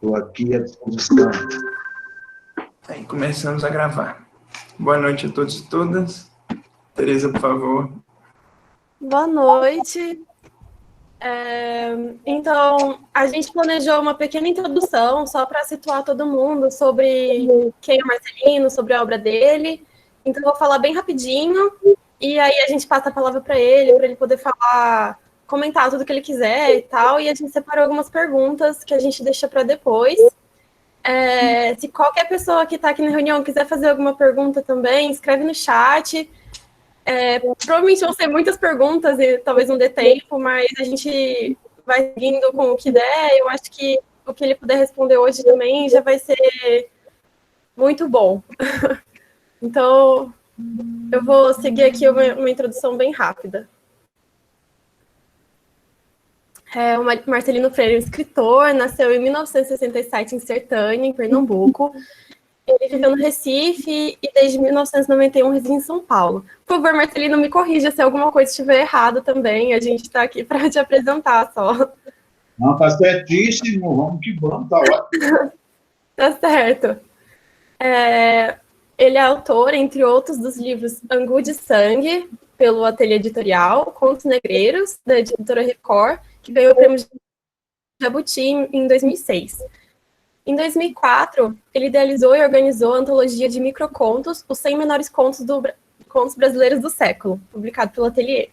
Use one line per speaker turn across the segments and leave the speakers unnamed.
Estou aqui à disposição.
Aí, começamos a gravar. Boa noite a todos e todas. Tereza, por favor.
Boa noite. Então, a gente planejou uma pequena introdução só para situar todo mundo sobre quem é Marcelino, sobre a obra dele. Então, eu vou falar bem rapidinho e aí a gente passa a palavra para ele poder falar, comentar tudo que ele quiser e tal. E a gente separou algumas perguntas que a gente deixa para depois. Se qualquer pessoa que está aqui na reunião quiser fazer alguma pergunta também, escreve no chat. Provavelmente vão ser muitas perguntas e talvez não dê tempo, mas a gente vai seguindo com o que der. Eu acho que o que ele puder responder hoje também já vai ser muito bom. Então, eu vou seguir aqui uma introdução bem rápida. O Marcelino Freire é um escritor, nasceu em 1967 em Sertânia, em Pernambuco. Ele viveu no Recife e desde 1991 reside em São Paulo. Por favor, Marcelino, me corrija se alguma coisa estiver errada também. A gente está aqui para te apresentar só.
Não, está certíssimo. Vamos que vamos, está ótimo.
Tá certo. Ele é autor, entre outros, dos livros Angu de Sangue, pelo Ateliê Editorial, Contos Negreiros, da editora Record, que ganhou o prêmio Jabuti em 2006. Em 2004, ele idealizou e organizou a antologia de microcontos, Os 100 Menores Contos Brasileiros do Século, publicado pelo Ateliê.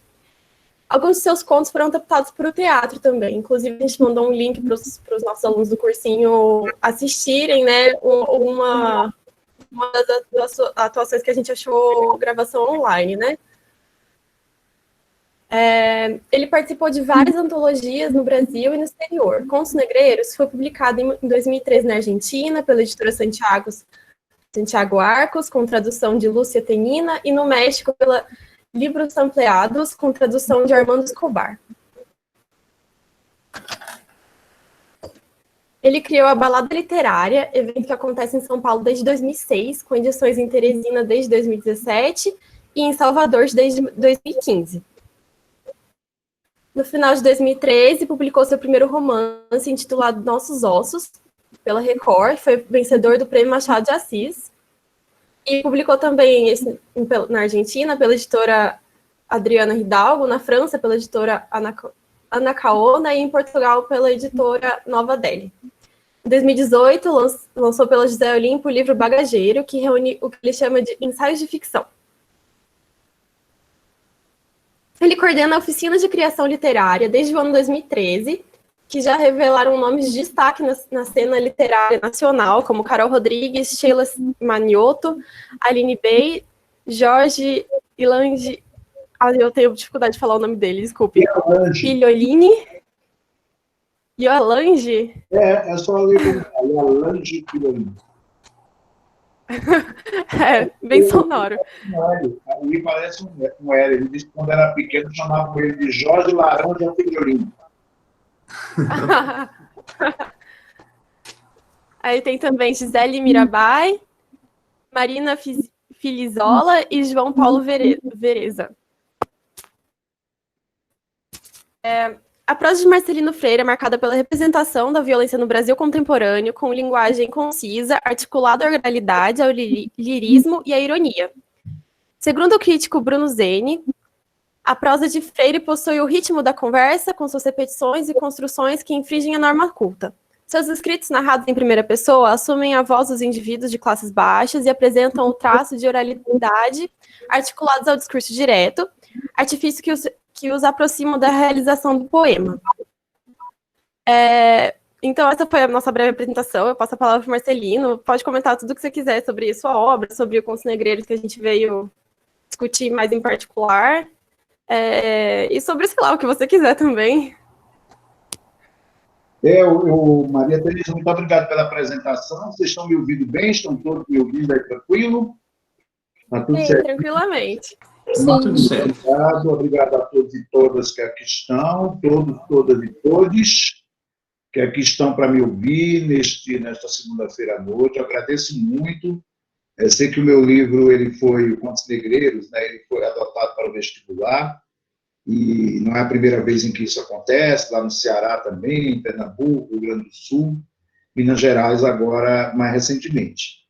Alguns de seus contos foram adaptados para o teatro também. Inclusive, a gente mandou um link para os nossos alunos do cursinho assistirem, né, uma das atuações que a gente achou gravação online, né? Ele participou de várias antologias no Brasil e no exterior. Contos Negreiros foi publicado em 2013 na Argentina, pela editora Santiago Arcos, com tradução de Lúcia Tenina, e no México pela Livros Ampliados, com tradução de Armando Escobar. Ele criou a Balada Literária, evento que acontece em São Paulo desde 2006, com edições em Teresina desde 2017 e em Salvador desde 2015. No final de 2013, publicou seu primeiro romance, intitulado Nossos Ossos, pela Record, foi vencedor do Prêmio Machado de Assis. E publicou também na Argentina, pela editora Adriana Hidalgo, na França, pela editora Anacaona, e em Portugal, pela editora Nova Delhi. Em 2018, lançou pela José Olimpo o livro Bagageiro, que reúne o que ele chama de ensaios de ficção. Ele coordena oficinas de criação literária desde o ano 2013, que já revelaram nomes de destaque na cena literária nacional, como Carol Rodrigues, Sheila Manioto, Aline Bey, Jorge Ilange... eu tenho dificuldade de falar o nome dele, desculpe. Filholini. Iolange?
É só ler como Iolange Filholini.
Bem sonoro.
Ele parece um L. Ele disse que quando era pequeno chamavam ele de Jorge Laranja Filholini.
Aí tem também Gisele Mirabai, Marina Filizola e João Paulo Vereza. A prosa de Marcelino Freire é marcada pela representação da violência no Brasil contemporâneo, com linguagem concisa, articulada à oralidade, ao lirismo e à ironia. Segundo o crítico Bruno Zeni, a prosa de Freire possui o ritmo da conversa, com suas repetições e construções que infringem a norma culta. Seus escritos narrados em primeira pessoa assumem a voz dos indivíduos de classes baixas e apresentam o traço de oralidade articulados ao discurso direto, artifício que os aproximam da realização do poema. Então, essa foi a nossa breve apresentação. Eu passo a palavra para o Marcelino. Pode comentar tudo o que você quiser sobre sua obra, sobre o Contos Negreiros que a gente veio discutir mais em particular, e sobre, sei lá, o que você quiser também.
Maria Tereza, muito obrigado pela apresentação. Vocês estão me ouvindo bem? Estão todos me ouvindo aí tranquilo? Está tudo certo?
Tranquilamente.
Sim. Obrigado a todos e todas que aqui estão, todas e todos que aqui estão para me ouvir nesta segunda-feira à noite. Eu agradeço muito. Sei que o meu livro, ele foi, Contos Negreiros, né, ele foi adotado para o vestibular, e não é a primeira vez em que isso acontece, lá no Ceará também, em Pernambuco, Rio Grande do Sul. Minas Gerais, agora, mais recentemente.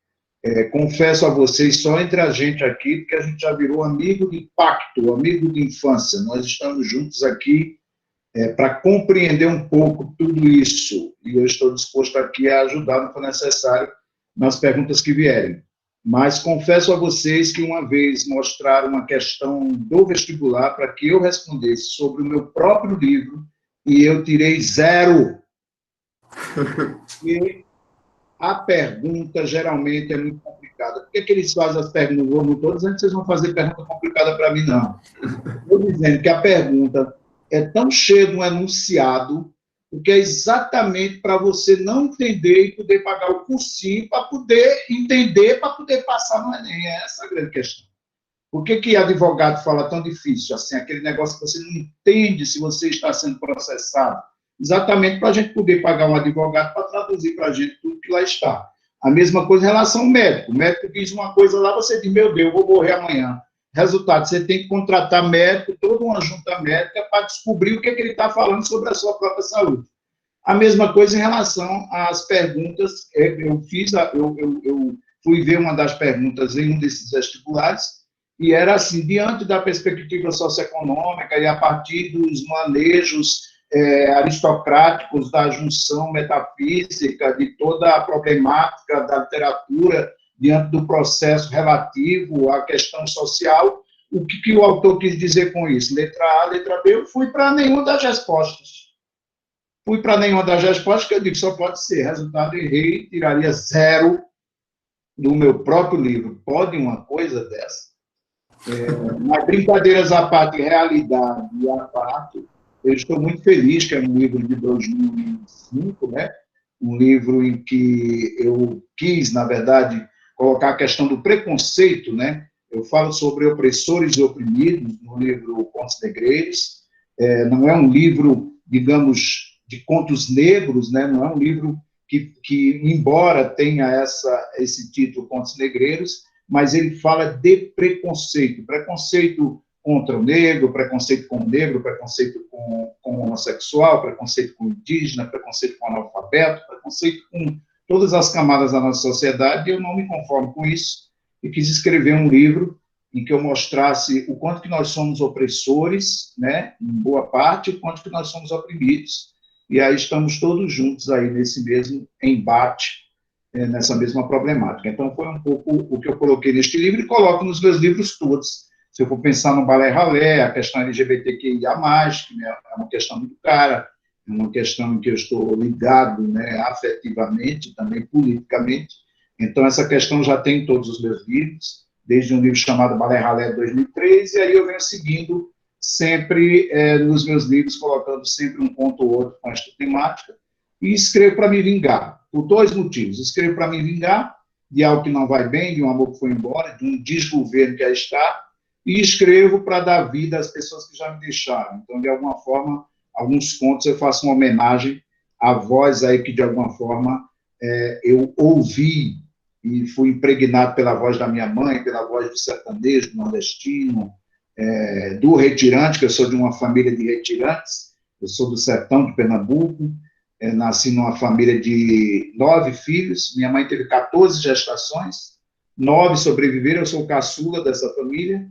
Confesso a vocês, só entre a gente aqui, porque a gente já virou amigo de pacto, amigo de infância. Nós estamos juntos aqui para compreender um pouco tudo isso, e eu estou disposto aqui a ajudar no que for necessário nas perguntas que vierem. Mas confesso a vocês que uma vez mostraram uma questão do vestibular para que eu respondesse sobre o meu próprio livro, e eu tirei 0. E a pergunta geralmente é muito complicada. Por que eles fazem as perguntas? Não estou dizendo que vocês vão fazer pergunta complicada para mim, não. Estou dizendo que a pergunta é tão cheia de um enunciado, porque é exatamente para você não entender e poder pagar o cursinho, para poder entender, para poder passar no Enem. É essa a grande questão. Por que advogado fala tão difícil? Assim, aquele negócio que você não entende se você está sendo processado. Exatamente para a gente poder pagar um advogado para traduzir para a gente tudo que lá está. A mesma coisa em relação ao médico. O médico diz uma coisa lá, você diz, meu Deus, eu vou morrer amanhã. Resultado, você tem que contratar médico, toda uma junta médica, para descobrir o que ele está falando sobre a sua própria saúde. A mesma coisa em relação às perguntas. Eu fui ver uma das perguntas em um desses vestibulares, e era assim, diante da perspectiva socioeconômica e a partir dos manejos aristocráticos da junção metafísica, de toda a problemática da literatura, diante do processo relativo à questão social, o que o autor quis dizer com isso? Letra A, letra B, eu fui para nenhuma das respostas. Fui para nenhuma das respostas, que eu digo, só pode ser. Resultado, errei, tiraria 0 do meu próprio livro. Pode uma coisa dessa? Mas brincadeiras à parte, realidade à parte, eu estou muito feliz que é um livro de 2005, né? Um livro em que eu quis, na verdade, colocar a questão do preconceito, né? Eu falo sobre opressores e oprimidos no livro Contos Negreiros. Não é um livro, digamos, de contos negros, né? Não é um livro que embora tenha esse título, Contos Negreiros, mas ele fala de preconceito. Preconceito contra o negro, preconceito com o negro, preconceito com o homossexual, preconceito com o indígena, preconceito com o analfabeto, preconceito com todas as camadas da nossa sociedade, e eu não me conformo com isso, e quis escrever um livro em que eu mostrasse o quanto que nós somos opressores, né, em boa parte, e o quanto que nós somos oprimidos, e aí estamos todos juntos aí nesse mesmo embate, nessa mesma problemática. Então, foi um pouco o que eu coloquei neste livro, e coloco nos meus livros todos. Se eu for pensar no Balé Ralé, a questão LGBTQIA+, que é uma questão muito cara, é uma questão em que eu estou ligado, né, afetivamente, também politicamente. Então, essa questão já tem em todos os meus livros, desde um livro chamado Balé Ralé, de 2003, e aí eu venho seguindo sempre nos meus livros, colocando sempre um ponto ou outro com esta temática, e escrevo para me vingar, por 2 motivos. Escrevo para me vingar de algo que não vai bem, de um amor que foi embora, de um desgoverno que aí está, e escrevo para dar vida às pessoas que já me deixaram. Então, de alguma forma, alguns contos eu faço uma homenagem à voz aí que, de alguma forma, eu ouvi e fui impregnado pela voz da minha mãe, pela voz do sertanejo, do nordestino, do retirante, que eu sou de uma família de retirantes, eu sou do sertão de Pernambuco, nasci numa família de 9 filhos, minha mãe teve 14 gestações, 9 sobreviveram, eu sou o caçula dessa família,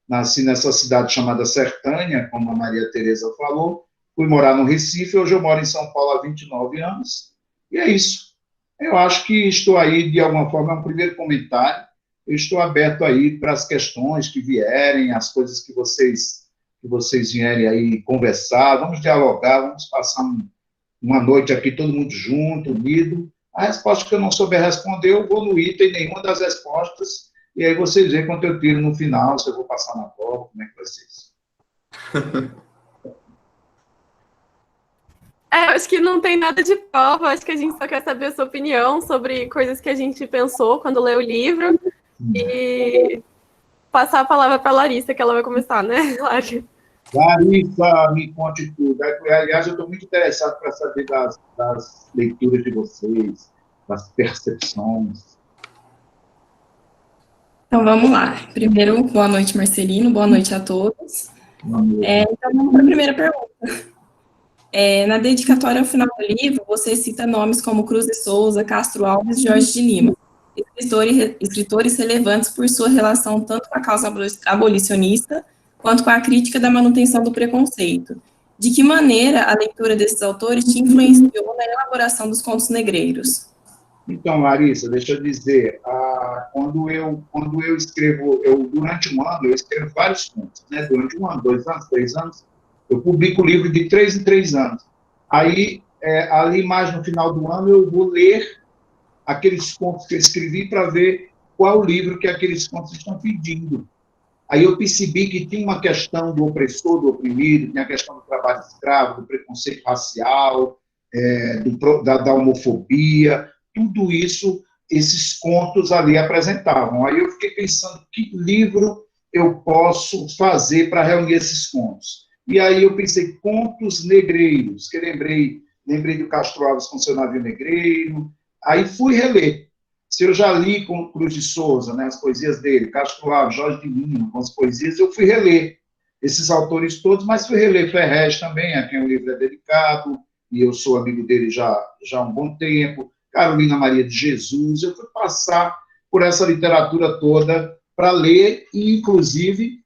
nasci nessa cidade chamada Sertânia, como a Maria Tereza falou, fui morar no Recife, hoje eu moro em São Paulo há 29 anos, e é isso. Eu acho que estou aí, de alguma forma, é um primeiro comentário, eu estou aberto aí para as questões que vierem, as coisas que vocês vierem aí conversar, vamos dialogar, vamos passar uma noite aqui todo mundo junto, unido. A resposta que eu não souber responder, eu vou no item nenhuma das respostas, e aí vocês veem quanto eu tiro no final, se eu vou passar na prova, como é que vai ser isso.
Eu acho que não tem nada de prova, acho que a gente só quer saber a sua opinião sobre coisas que a gente pensou quando leu o livro, e passar a palavra para a Larissa, que ela vai começar, né, Larissa?
Larissa, me conte tudo. Aliás, eu estou muito interessado para saber das leituras de vocês, das percepções.
Então, vamos lá. Primeiro, boa noite, Marcelino. Boa noite a todos. Então, vamos para a primeira pergunta. Na dedicatória ao final do livro, você cita nomes como Cruz de Souza, Castro Alves e Jorge de Lima, escritores relevantes por sua relação tanto com a causa abolicionista quanto com a crítica da manutenção do preconceito. De que maneira a leitura desses autores te influenciou na elaboração dos contos negreiros?
Então, Larissa, deixa eu dizer, quando eu escrevo, durante um ano, eu escrevo vários contos, né? Durante um ano, 2 anos, 3 anos, eu publico o livro de 3 em 3 anos. Aí, ali mais no final do ano, eu vou ler aqueles contos que eu escrevi para ver qual livro que aqueles contos estão pedindo. Aí eu percebi que tinha uma questão do opressor, do oprimido, tinha a questão do trabalho escravo, do preconceito racial, da homofobia, tudo isso, esses contos ali apresentavam. Aí eu fiquei pensando, que livro eu posso fazer para reunir esses contos? E aí eu pensei, contos negreiros, que lembrei do Castro Alves com seu navio negreiro, aí fui reler. Se eu já li com Cruz de Souza, né, as poesias dele, Castro Alves, Jorge de Lima, com as poesias, eu fui reler esses autores todos, mas fui reler Ferrez também, a quem o livro é dedicado, e eu sou amigo dele já há um bom tempo, Carolina Maria de Jesus, eu fui passar por essa literatura toda para ler, e inclusive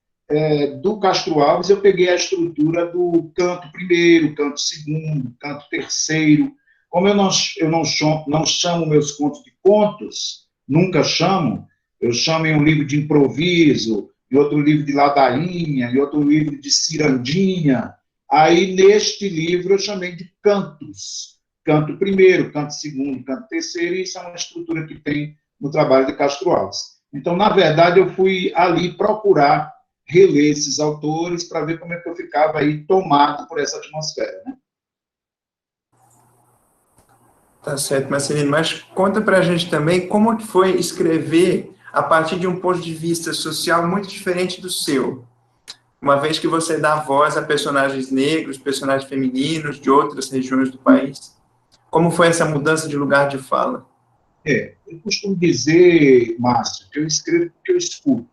do Castro Alves eu peguei a estrutura do canto primeiro, canto segundo, canto terceiro. Como eu não chamo meus contos de contos, nunca chamo, eu chamo em um livro de improviso, em outro livro de ladainha, em outro livro de cirandinha. Aí, neste livro, eu chamei de cantos. Canto primeiro, canto segundo, canto terceiro, e isso é uma estrutura que tem no trabalho de Castro Alves. Então, na verdade, eu fui ali procurar reler esses autores para ver como é que eu ficava aí tomado por essa atmosfera, né?
Tá certo, Marcelino, mas conta para a gente também como que foi escrever a partir de um ponto de vista social muito diferente do seu, uma vez que você dá voz a personagens negros, personagens femininos de outras regiões do país. Como foi essa mudança de lugar de fala?
Eu costumo dizer, Márcio, que eu escrevo porque eu escuto.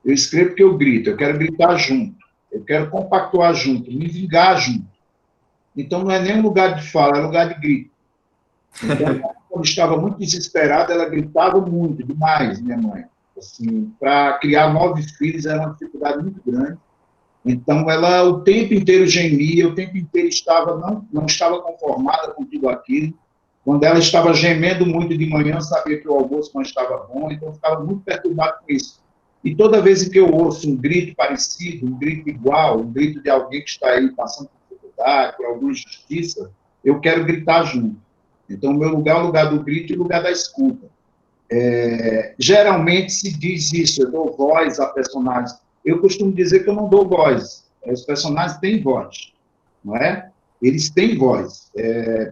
Eu escrevo porque eu grito, eu quero gritar junto, eu quero compactuar junto, me vingar junto. Então, não é nem um lugar de fala, é lugar de grito. Então, quando estava muito desesperada, ela gritava muito, demais, minha mãe. Assim, para criar 9 filhos era uma dificuldade muito grande. Então, ela o tempo inteiro gemia, o tempo inteiro não estava conformada com tudo aquilo. Quando ela estava gemendo muito de manhã, sabia que o almoço não estava bom, então eu ficava muito perturbado com isso. E toda vez que eu ouço um grito parecido, um grito igual, um grito de alguém que está aí passando por dificuldade, por alguma injustiça, eu quero gritar junto. Então, o meu lugar é o lugar do grito e o lugar da escuta. Geralmente se diz isso, eu dou voz a personagens. Eu costumo dizer que eu não dou voz. Os personagens têm voz, não é? Eles têm voz.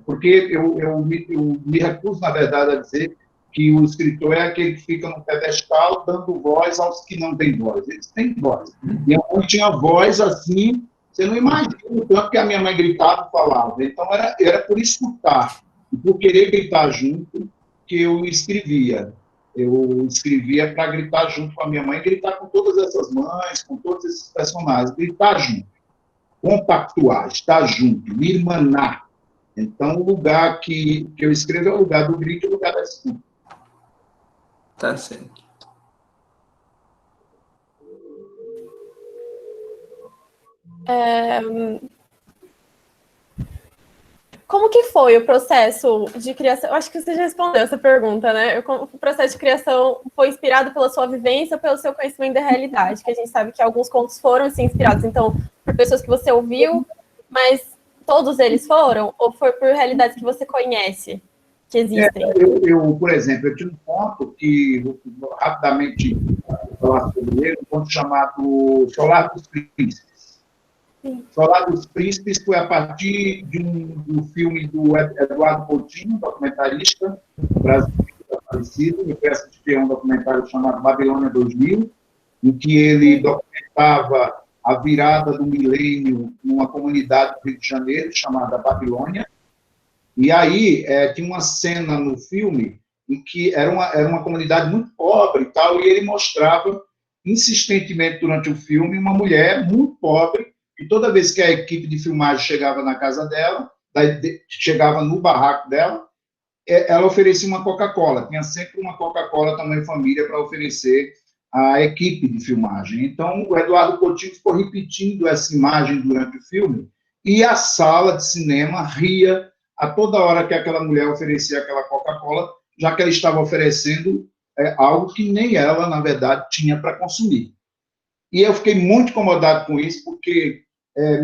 Porque eu me recuso, na verdade, a dizer que o escritor é aquele que fica no pedestal dando voz aos que não têm voz. Eles têm voz. E eu tinha voz assim, você não imagina o tanto que a minha mãe gritava e falava. Então, era por escutar, e por querer gritar junto, que eu escrevia. Eu escrevia para gritar junto com a minha mãe, gritar com todas essas mães, com todos esses personagens, gritar junto, compactuar, estar junto, me irmanar. Então, o lugar que eu escrevo é o lugar do grito e o lugar da escuta.
Tá certo.
Como que foi o processo de criação? Eu acho que você já respondeu essa pergunta, né? O processo de criação foi inspirado pela sua vivência ou pelo seu conhecimento da realidade? Que a gente sabe que alguns contos foram, assim, inspirados, então, por pessoas que você ouviu, mas todos eles foram? Ou foi por realidades que você conhece, que existem?
Por exemplo, eu tinha um conto que, vou rapidamente falar sobre ele, um conto chamado Solar dos Príncipes. Solar dos Príncipes foi a partir do filme do Eduardo Coutinho, documentarista brasileiro falecido. Eu fui assistir a um documentário chamado Babilônia 2000, em que ele documentava a virada do milênio numa comunidade do Rio de Janeiro, chamada Babilônia. E aí tinha uma cena no filme em que era uma comunidade muito pobre e tal, e ele mostrava insistentemente durante o filme uma mulher muito pobre, que toda vez que a equipe de filmagem chegava na casa dela, chegava no barraco dela, ela oferecia uma Coca-Cola, tinha sempre uma Coca-Cola tamanho família para oferecer à equipe de filmagem. Então, o Eduardo Coutinho ficou repetindo essa imagem durante o filme, e a sala de cinema ria a toda hora que aquela mulher oferecia aquela Coca-Cola, já que ela estava oferecendo algo que nem ela, na verdade, tinha para consumir. E eu fiquei muito incomodado com isso, porque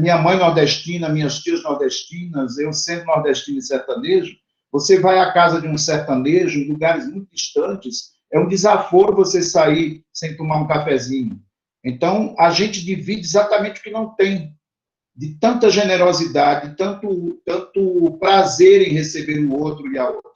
minha mãe nordestina, minhas tias nordestinas, eu sendo nordestino e sertanejo, você vai à casa de um sertanejo, em lugares muito distantes, é um desaforo você sair sem tomar um cafezinho. Então, a gente divide exatamente o que não tem, de tanta generosidade, tanto prazer em receber o outro e a outra.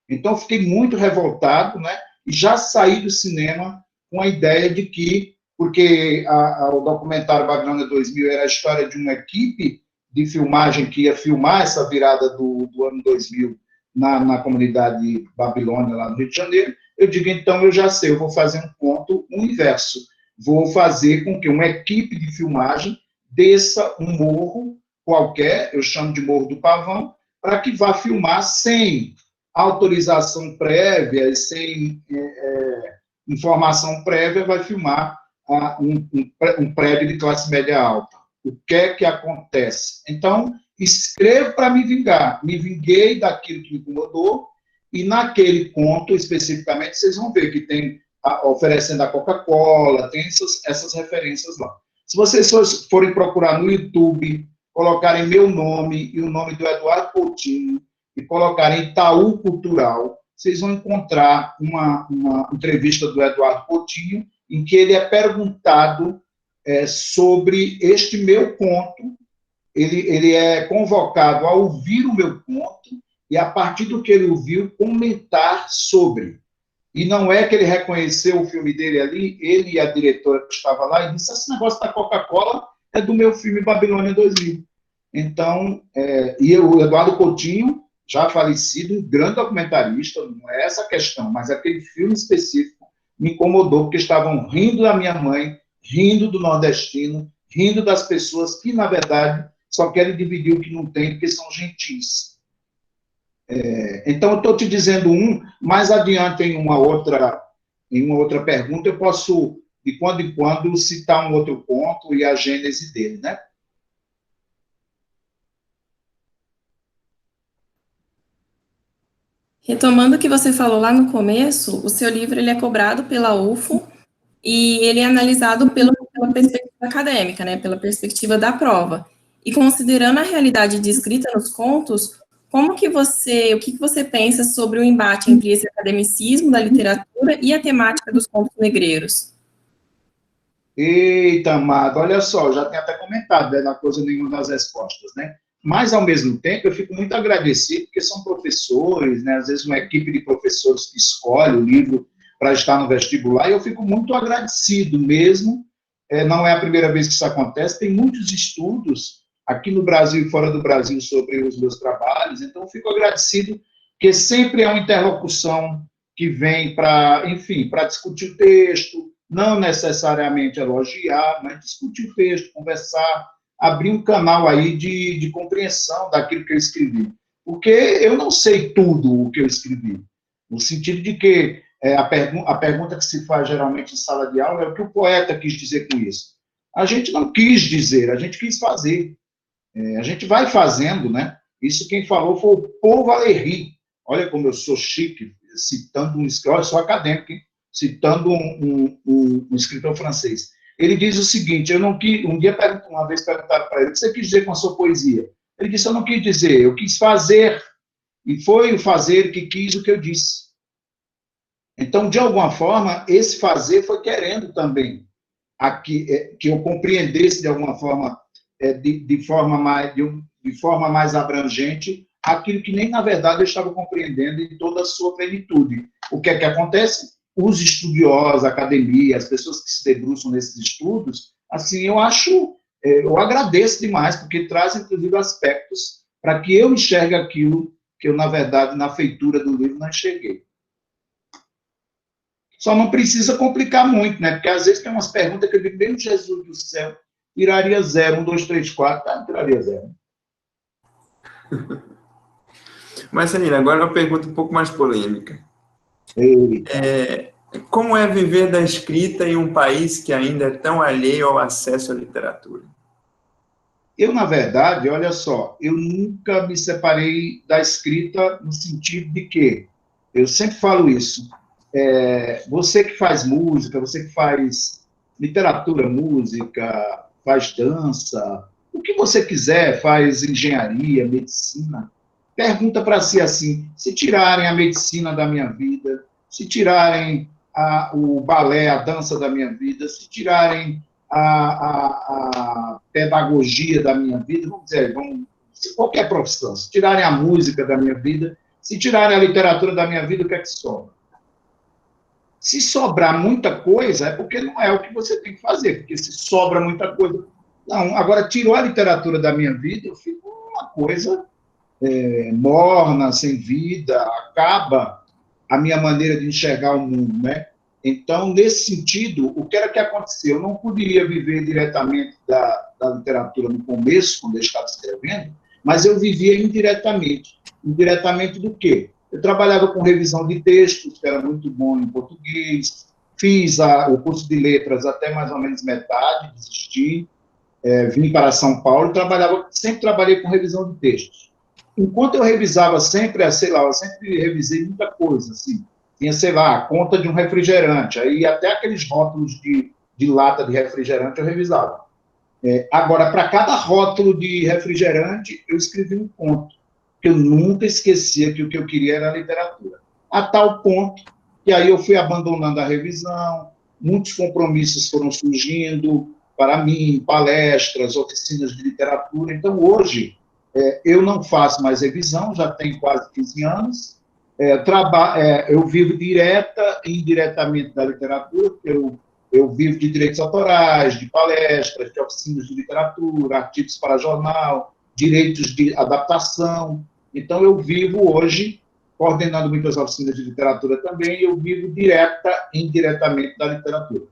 Então, fiquei muito revoltado, né? E já saí do cinema com a ideia de que, porque o documentário Babilônia 2000 era a história de uma equipe de filmagem que ia filmar essa virada do ano 2000 na comunidade Babilônia, lá no Rio de Janeiro, eu digo, então, eu já sei, eu vou fazer um ponto, um inverso. Vou fazer com que uma equipe de filmagem desça um morro qualquer, eu chamo de Morro do Pavão, para que vá filmar sem autorização prévia, sem informação prévia, vai filmar um prédio de classe média alta. O que é que acontece? Então, escrevo para me vingar. Me vinguei daquilo que me incomodou, e naquele conto, especificamente, vocês vão ver que tem oferecendo a Coca-Cola, tem essas referências lá. Se vocês forem procurar no YouTube, colocarem meu nome e o nome do Eduardo Coutinho, e colocarem Itaú Cultural, vocês vão encontrar uma entrevista do Eduardo Coutinho, em que ele é perguntado sobre este meu conto. Ele é convocado a ouvir o meu conto e, a partir do que ele ouviu, comentar sobre. E não é que ele reconheceu o filme dele ali, ele e a diretora que estava lá, e disse, esse negócio da Coca-Cola é do meu filme Babilônia 2000. Então, e o Eduardo Coutinho, já falecido, um grande documentarista, não é essa a questão, mas aquele filme específico me incomodou, porque estavam rindo da minha mãe, rindo do nordestino, rindo das pessoas que, na verdade, só querem dividir o que não tem, porque são gentis. Então, eu estou te dizendo mais adiante em uma outra pergunta, eu posso, de quando em quando, citar um outro ponto e a gênese dele, né?
Retomando o que você falou lá no começo, o seu livro ele é cobrado pela UFO e ele é analisado pela perspectiva acadêmica, né, pela perspectiva da prova. E considerando a realidade descrita nos contos, o que você pensa sobre o embate entre esse academicismo da literatura e a temática dos contos negreiros?
Eita, amado, olha só, já tenho até comentado, na coisa nenhuma das respostas, né? Mas, ao mesmo tempo, eu fico muito agradecido, porque são professores, né? Às vezes uma equipe de professores que escolhe o livro para estar no vestibular, e eu fico muito agradecido mesmo. Não é a primeira vez que isso acontece, tem muitos estudos aqui no Brasil e fora do Brasil sobre os meus trabalhos, então eu fico agradecido, porque sempre é uma interlocução que vem para, enfim, para discutir o texto, não necessariamente elogiar, mas discutir o texto, conversar, abrir um canal aí de compreensão daquilo que eu escrevi. Porque eu não sei tudo o que eu escrevi, no sentido de que a pergunta que se faz geralmente em sala de aula é o que o poeta quis dizer com isso. A gente não quis dizer, a gente quis fazer. A gente vai fazendo, né? Isso quem falou foi o Paul Valéry. Olha como eu sou chique, citando um escritor, eu sou acadêmico, hein? Citando um escritor francês. Ele diz o seguinte, uma vez perguntaram para ele, o que você quis dizer com a sua poesia? Ele disse, eu não quis dizer, eu quis fazer, e foi o fazer que quis o que eu disse. Então, de alguma forma, esse fazer foi querendo também que eu compreendesse, de alguma forma, de forma mais abrangente, aquilo que nem, na verdade, eu estava compreendendo em toda a sua plenitude. O que é que acontece? Os estudiosos, a academia, as pessoas que se debruçam nesses estudos, assim, eu agradeço demais, porque traz, inclusive, aspectos para que eu enxergue aquilo que eu, na verdade, na feitura do livro, não enxerguei. Só não precisa complicar muito, né? Porque, às vezes, tem umas perguntas que eu digo, meu Jesus do céu, tiraria 0. 1, 2, 3, 4, tá, tiraria 0.
Marcelino, agora uma pergunta um pouco mais polêmica.
Eita.
Como é viver da escrita em um país que ainda é tão alheio ao acesso à literatura?
Eu, na verdade, olha só, eu nunca me separei da escrita no sentido de que, eu sempre falo isso, você que faz música, você que faz literatura, música, faz dança, o que você quiser, faz engenharia, medicina, pergunta para si assim, se tirarem a medicina da minha vida, se tirarem o balé, a dança da minha vida, se tirarem a pedagogia da minha vida, vamos dizer, qualquer profissão, se tirarem a música da minha vida, se tirarem a literatura da minha vida, o que é que sobra? Se sobrar muita coisa, é porque não é o que você tem que fazer, porque se sobra muita coisa... Não, agora, tirou a literatura da minha vida, eu fico uma coisa morna, sem vida, acaba a minha maneira de enxergar o mundo, né? Então, nesse sentido, o que era que aconteceu? Eu não poderia viver diretamente da literatura no começo, quando eu estava escrevendo, mas eu vivia indiretamente. Indiretamente do quê? Eu trabalhava com revisão de textos, que era muito bom em português, fiz o curso de letras até mais ou menos metade, desisti, vim para São Paulo e sempre trabalhei com revisão de textos. Enquanto eu revisava sempre, eu sempre revisei muita coisa, assim, tinha, sei lá, a conta de um refrigerante, aí até aqueles rótulos de lata de refrigerante eu revisava. Agora, para cada rótulo de refrigerante, eu escrevi um conto, que eu nunca esquecia que o que eu queria era a literatura. A tal ponto que aí eu fui abandonando a revisão, muitos compromissos foram surgindo para mim, palestras, oficinas de literatura. Então, hoje, eu não faço mais revisão, já tem quase 15 anos, eu vivo direta e indiretamente da literatura, eu vivo de direitos autorais, de palestras, de oficinas de literatura, artigos para jornal, direitos de adaptação. Então, eu vivo hoje, coordenando muitas oficinas de literatura também, eu vivo direta e indiretamente da literatura.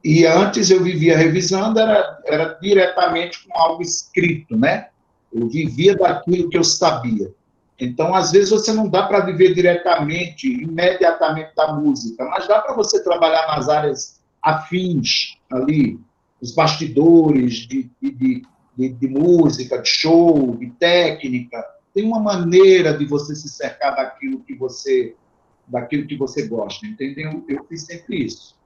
E antes eu vivia revisando, era diretamente com algo escrito, né? Eu vivia daquilo que eu sabia. Então, às vezes, você não dá para viver diretamente, imediatamente da música, mas dá para você trabalhar nas áreas afins, ali, os bastidores de música, de show, de técnica. Tem uma maneira de você se cercar daquilo que você gosta, entendeu? Eu fiz sempre isso.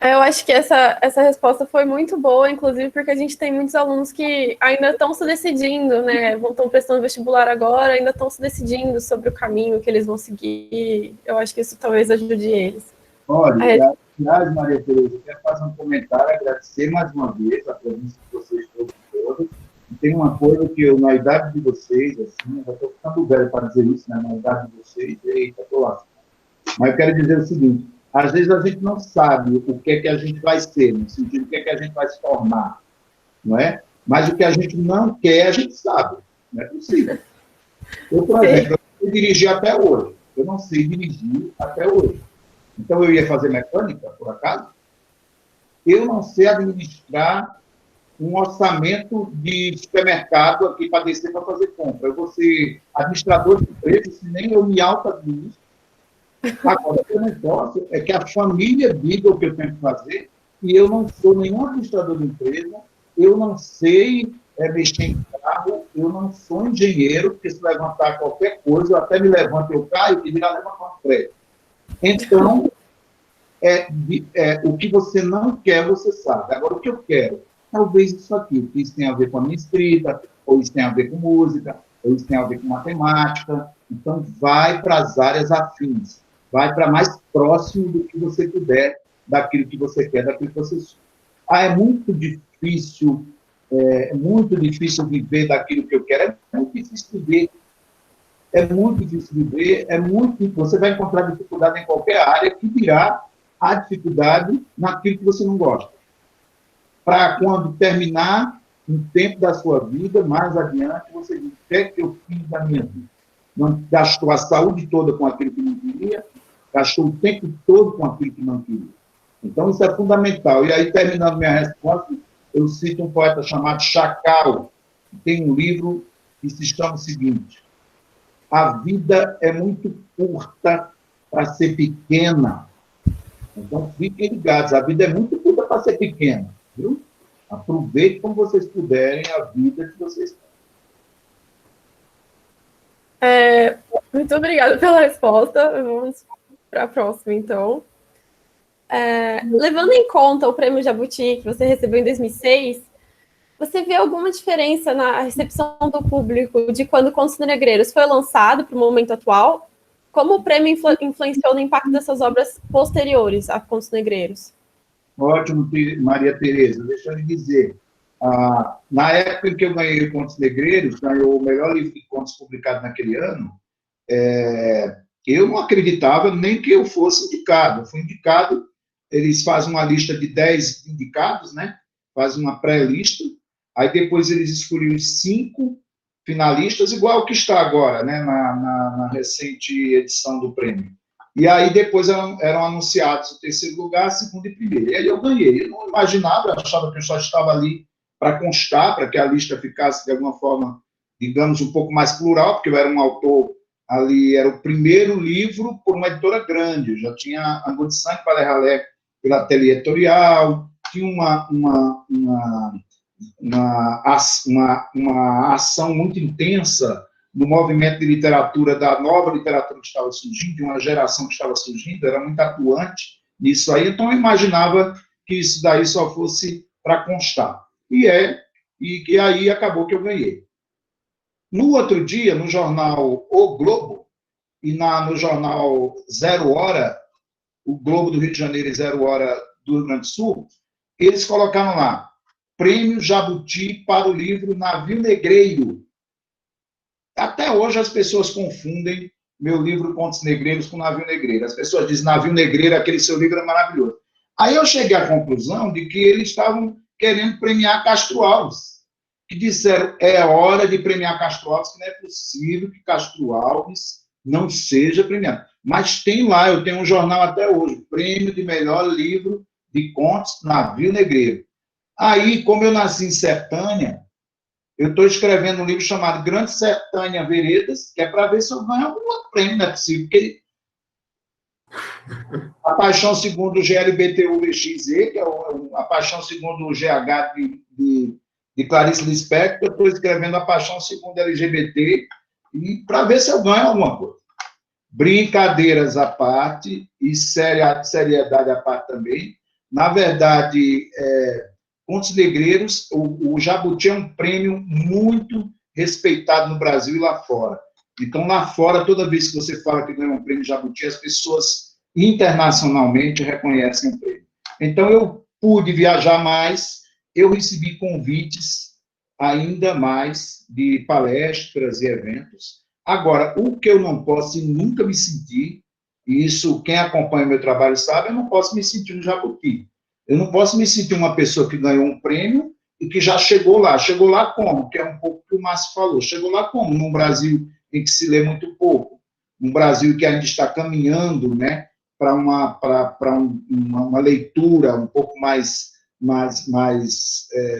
Eu acho que essa resposta foi muito boa, inclusive porque a gente tem muitos alunos que ainda estão se decidindo, né? Estão prestando vestibular agora, ainda estão se decidindo sobre o caminho que eles vão seguir. Eu acho que isso talvez ajude eles.
Olha, aliás, Maria Tereza, eu quero fazer um comentário, agradecer mais uma vez a presença de vocês todos. E tem uma coisa que eu, na idade de vocês, assim, eu já estou ficando velho para dizer isso, né? Na idade de vocês, eita, estou lá. Mas eu quero dizer o seguinte, às vezes a gente não sabe o que é que a gente vai ser, no sentido do que é que a gente vai se tornar, não é? Mas o que a gente não quer, a gente sabe. Não é possível. Eu, por exemplo, eu dirigi até hoje. Eu não sei dirigir até hoje. Então, eu ia fazer mecânica, por acaso? Eu não sei administrar um orçamento de supermercado aqui para descer para fazer compra. Eu vou ser administrador de empresa, se nem eu me auto-administro. Agora, o negócio é que a família diga o que eu tenho que fazer e eu não sou nenhum administrador de empresa, eu não sei mexer em carro, eu não sou engenheiro, porque se levantar qualquer coisa, eu até me levanto, eu caio e virar levantar um prédio. Então, o que você não quer, você sabe. Agora, o que eu quero? Talvez isso aqui, porque isso tem a ver com a minha escrita, ou isso tem a ver com música, ou isso tem a ver com matemática. Então, vai para as áreas afins. Vai para mais próximo do que você puder, daquilo que você quer, daquilo que você... é muito difícil viver daquilo que eu quero, é muito difícil viver. Você vai encontrar dificuldade em qualquer área, que dirá a dificuldade naquilo que você não gosta. Para quando terminar um tempo da sua vida, mais adiante, você diz, o que é que eu fiz da minha vida? Não gastou a saúde toda com aquilo que não queria, gastou o tempo todo com aquilo que não queria. Então, isso é fundamental. E aí, terminando minha resposta, eu cito um poeta chamado Chacal, que tem um livro que se chama o seguinte: a vida é muito curta para ser pequena. Então, fiquem ligados, a vida é muito curta para ser pequena, viu? Aproveitem como vocês puderem a vida que vocês têm.
Muito obrigada pela resposta. Vamos para a próxima, então. Levando em conta o Prêmio Jabuti que você recebeu em 2006, você vê alguma diferença na recepção do público de quando Contos Negreiros foi lançado para o momento atual? Como o prêmio influenciou no impacto dessas obras posteriores a Contos Negreiros?
Ótimo, Maria Tereza. Deixa eu lhe dizer, na época em que eu ganhei Contos Negreiros, ganhou o melhor livro de contos publicado naquele ano, eu não acreditava nem que eu fosse indicado. Eu fui indicado, eles fazem uma lista de 10 indicados, né? Fazem uma pré-lista, aí depois eles escolhem os 5 finalistas, igual o que está agora, né? Na recente edição do prêmio. E aí depois eram anunciados o terceiro lugar, segundo e primeiro. E aí eu ganhei. Eu não imaginava, eu achava que eu só estava ali para constar, para que a lista ficasse, de alguma forma, digamos, um pouco mais plural, porque eu era um autor ali, era o primeiro livro por uma editora grande. Eu já tinha Angu de Sangue para Ralé pela Ateliê Editorial, tinha uma ação muito intensa no movimento de literatura, da nova literatura que estava surgindo, de uma geração que estava surgindo, era muito atuante nisso aí, então eu imaginava que isso daí só fosse para constar. E aí acabou que eu ganhei. No outro dia, no jornal O Globo, e no jornal Zero Hora, o Globo do Rio de Janeiro e Zero Hora do Rio Grande do Sul, eles colocaram lá, Prêmio Jabuti para o livro Navio Negreiro. Até hoje as pessoas confundem meu livro Contos Negreiros com Navio Negreiro. As pessoas dizem Navio Negreiro, aquele seu livro é maravilhoso. Aí eu cheguei à conclusão de que eles estavam querendo premiar Castro Alves, que disseram, é hora de premiar Castro Alves, que não é possível que Castro Alves não seja premiado. Mas tem lá, eu tenho um jornal até hoje, Prêmio de Melhor Livro de Contos Navio Negreiro. Aí, como eu nasci em Sertânia, eu estou escrevendo um livro chamado Grande Sertânia Veredas, que é para ver se eu ganho algum outro prêmio, não é possível, porque A Paixão Segundo o GLBTU-VXZ, que é A Paixão Segundo o GH de Clarice Lispector, eu estou escrevendo A Paixão Segundo LGBT, e para ver se eu ganho alguma coisa. Brincadeiras à parte, e seriedade à parte também. Na verdade, Contos Negreiros, o Jabuti é um prêmio muito respeitado no Brasil e lá fora. Então, lá fora, toda vez que você fala que ganha um prêmio Jabuti, as pessoas internacionalmente reconhecem o prêmio. Então, eu pude viajar mais, eu recebi convites ainda mais de palestras e eventos. Agora, o que eu não posso e nunca me senti, e isso quem acompanha o meu trabalho sabe, eu não posso me sentir um Jabuti. Eu não posso me sentir uma pessoa que ganhou um prêmio e que já chegou lá. Chegou lá como? Que é um pouco o que o Márcio falou. Chegou lá como? Num Brasil em que se lê muito pouco. Um Brasil que ainda está caminhando, né, para uma leitura um pouco mais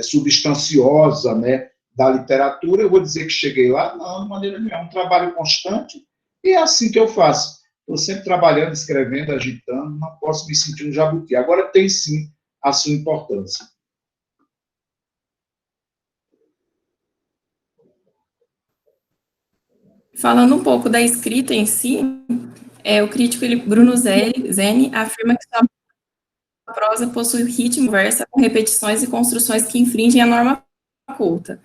substanciosa, né, da literatura. Eu vou dizer que cheguei lá? Não, de maneira nenhuma. É um trabalho constante e é assim que eu faço. Estou sempre trabalhando, escrevendo, agitando, não posso me sentir um Jabuti. Agora tem, sim, a sua importância.
Falando um pouco da escrita em si, o crítico Bruno Zeni afirma que sua prosa possui ritmo, versa, com repetições e construções que infringem a norma culta.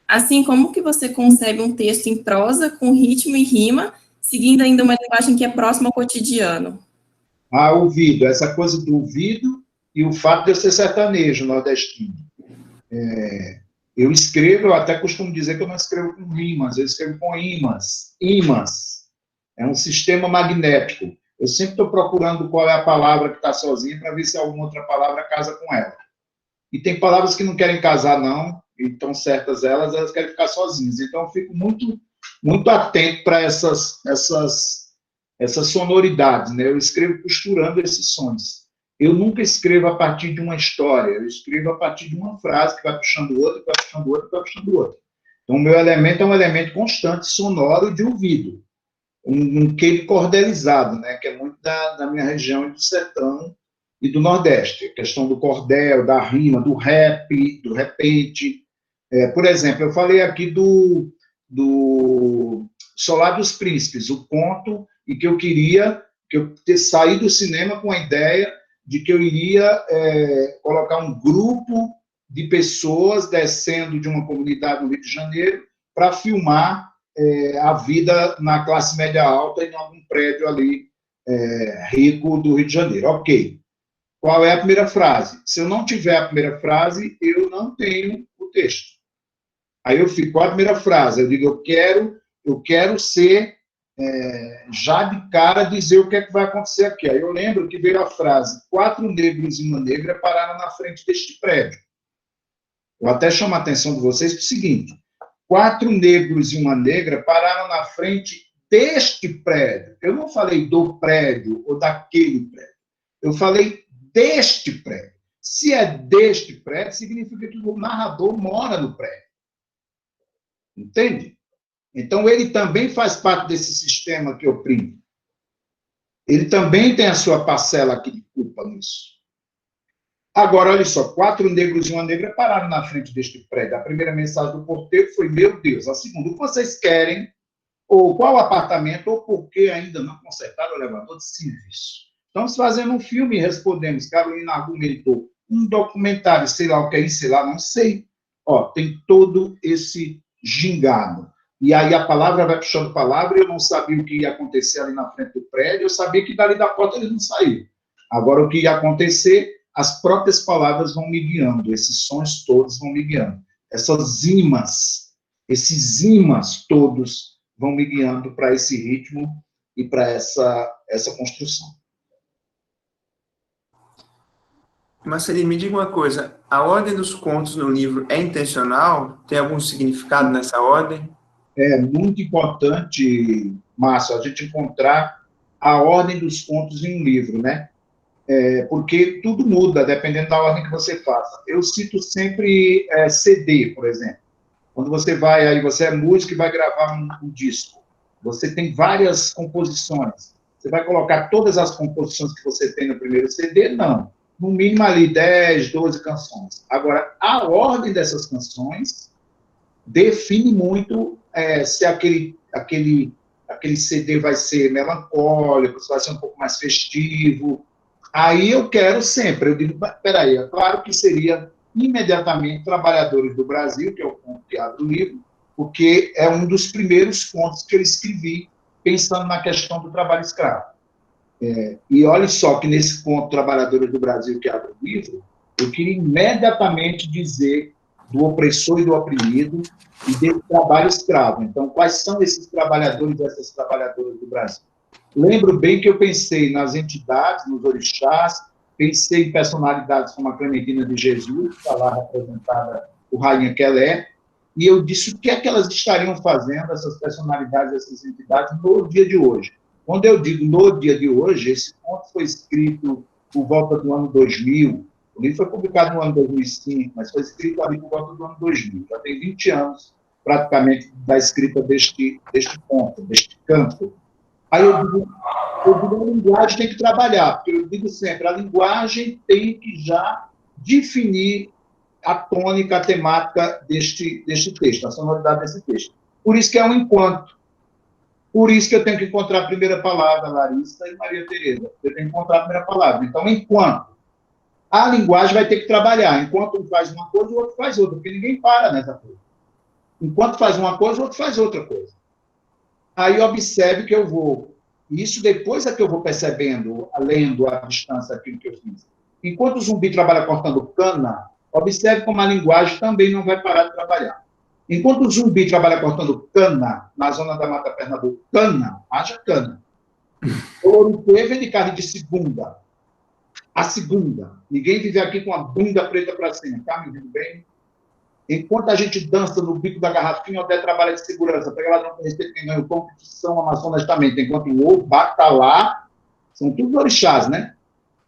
Assim, como que você concebe um texto em prosa, com ritmo e rima, seguindo ainda uma linguagem que é próxima ao cotidiano?
Ouvido, essa coisa do ouvido e o fato de eu ser sertanejo nordestino. Eu escrevo, eu até costumo dizer que eu não escrevo com rimas, eu escrevo com imãs. Imãs. É um sistema magnético. Eu sempre estou procurando qual é a palavra que está sozinha para ver se alguma outra palavra casa com ela. E tem palavras que não querem casar, não, e estão certas elas querem ficar sozinhas. Então, eu fico muito, muito atento para essas essas sonoridades, né? Eu escrevo costurando esses sons. Eu nunca escrevo a partir de uma história, eu escrevo a partir de uma frase que vai puxando outra, que vai puxando outra, que vai puxando outra. Então, o meu elemento é um elemento constante, sonoro de ouvido, um quê cordelizado, né? Que é muito da minha região e do sertão e do Nordeste. A questão do cordel, da rima, do rap, do repente. Por exemplo, eu falei aqui do Solar dos Príncipes, o conto, e que eu queria sair do cinema com a ideia de que eu iria colocar um grupo de pessoas descendo de uma comunidade no Rio de Janeiro para filmar a vida na classe média alta em algum prédio ali rico do Rio de Janeiro. Ok. Qual é a primeira frase? Se eu não tiver a primeira frase, eu não tenho o texto. Aí eu fico, qual a primeira frase? Eu digo, eu quero ser, já de cara, dizer o que é que vai acontecer aqui. Aí eu lembro que veio a frase, 4 negros e uma negra pararam na frente deste prédio. Eu até chamo a atenção de vocês para o seguinte, 4 negros e uma negra pararam na frente deste prédio. Eu não falei do prédio ou daquele prédio. Eu falei deste prédio. Se é deste prédio, significa que o narrador mora no prédio. Entende? Então, ele também faz parte desse sistema que oprime. Ele também tem a sua parcela aqui de culpa nisso. Agora, olha só, 4 negros e uma negra pararam na frente deste prédio. A primeira mensagem do porteiro foi, meu Deus. A segunda, o que vocês querem? Ou qual apartamento? Ou por que ainda não consertaram o elevador de serviço? Estamos fazendo um filme e respondemos. Carolina argumentou. Um documentário, sei lá o que é isso, sei lá, não sei. Ó, tem todo esse gingado. E aí a palavra vai puxando palavra, eu não sabia o que ia acontecer ali na frente do prédio, eu sabia que dali da porta eles não saíram. Agora, o que ia acontecer, as próprias palavras vão me guiando, esses sons todos vão me guiando. Essas imas, esses imãs todos vão me guiando para esse ritmo e para essa construção.
Marcelinho, me diga uma coisa, a ordem dos contos no livro é intencional? Tem algum significado nessa ordem?
É muito importante, Márcio, a gente encontrar a ordem dos contos em um livro, né? Porque tudo muda, dependendo da ordem que você faça. Eu cito sempre CD, por exemplo. Quando você vai, aí você é músico e vai gravar um disco. Você tem várias composições. Você vai colocar todas as composições que você tem no primeiro CD? Não. No mínimo ali 10, 12 canções. Agora, a ordem dessas canções define muito se aquele CD vai ser melancólico, se vai ser um pouco mais festivo. Aí eu quero sempre, eu digo, peraí, é claro que seria imediatamente Trabalhadores do Brasil, que é o conto que abre o livro, porque é um dos primeiros contos que eu escrevi pensando na questão do trabalho escravo. E olha só que nesse conto Trabalhadores do Brasil, que abre o livro, eu queria imediatamente dizer do opressor e do oprimido e desse trabalho escravo. Então, quais são esses trabalhadores e essas trabalhadoras do Brasil? Lembro bem que eu pensei nas entidades, nos orixás, pensei em personalidades como a Clementina de Jesus, que está lá representada o Rainha Quelé, e eu disse o que é que elas estariam fazendo, essas personalidades, essas entidades, no dia de hoje. Quando eu digo no dia de hoje, esse conto foi escrito por volta do ano 2000, o livro foi publicado no ano 2005, mas foi escrito ali por volta do ano 2000, já tem 20 anos, praticamente, da escrita deste conto, deste canto. Aí eu digo, a linguagem tem que trabalhar, porque eu digo sempre, a linguagem tem que já definir a tônica, a temática deste texto, a sonoridade desse texto. Por isso que é um enquanto. Por isso que eu tenho que encontrar a primeira palavra, Larissa e Maria Tereza. Eu tenho que encontrar a primeira palavra. Então, enquanto. A linguagem vai ter que trabalhar. Enquanto um faz uma coisa, o outro faz outra, porque ninguém para nessa coisa. Enquanto faz uma coisa, o outro faz outra coisa. Aí observe que eu vou... Isso depois é que eu vou percebendo, lendo à distância aquilo que eu fiz. Enquanto o zumbi trabalha cortando cana, observe como a linguagem também não vai parar de trabalhar. Enquanto o zumbi trabalha cortando cana, na zona da Mata Pernambuco, cana, haja cana. O Orucuê vem de carne de segunda. A segunda. Ninguém vive aqui com a bunda preta para cima. Tá me ouvindo bem? Enquanto a gente dança no bico da garrafinha, até trabalha de segurança, pega lá no respeito quem ganha o competição, amassa honestamente, enquanto o Batalá, são tudo orixás, né?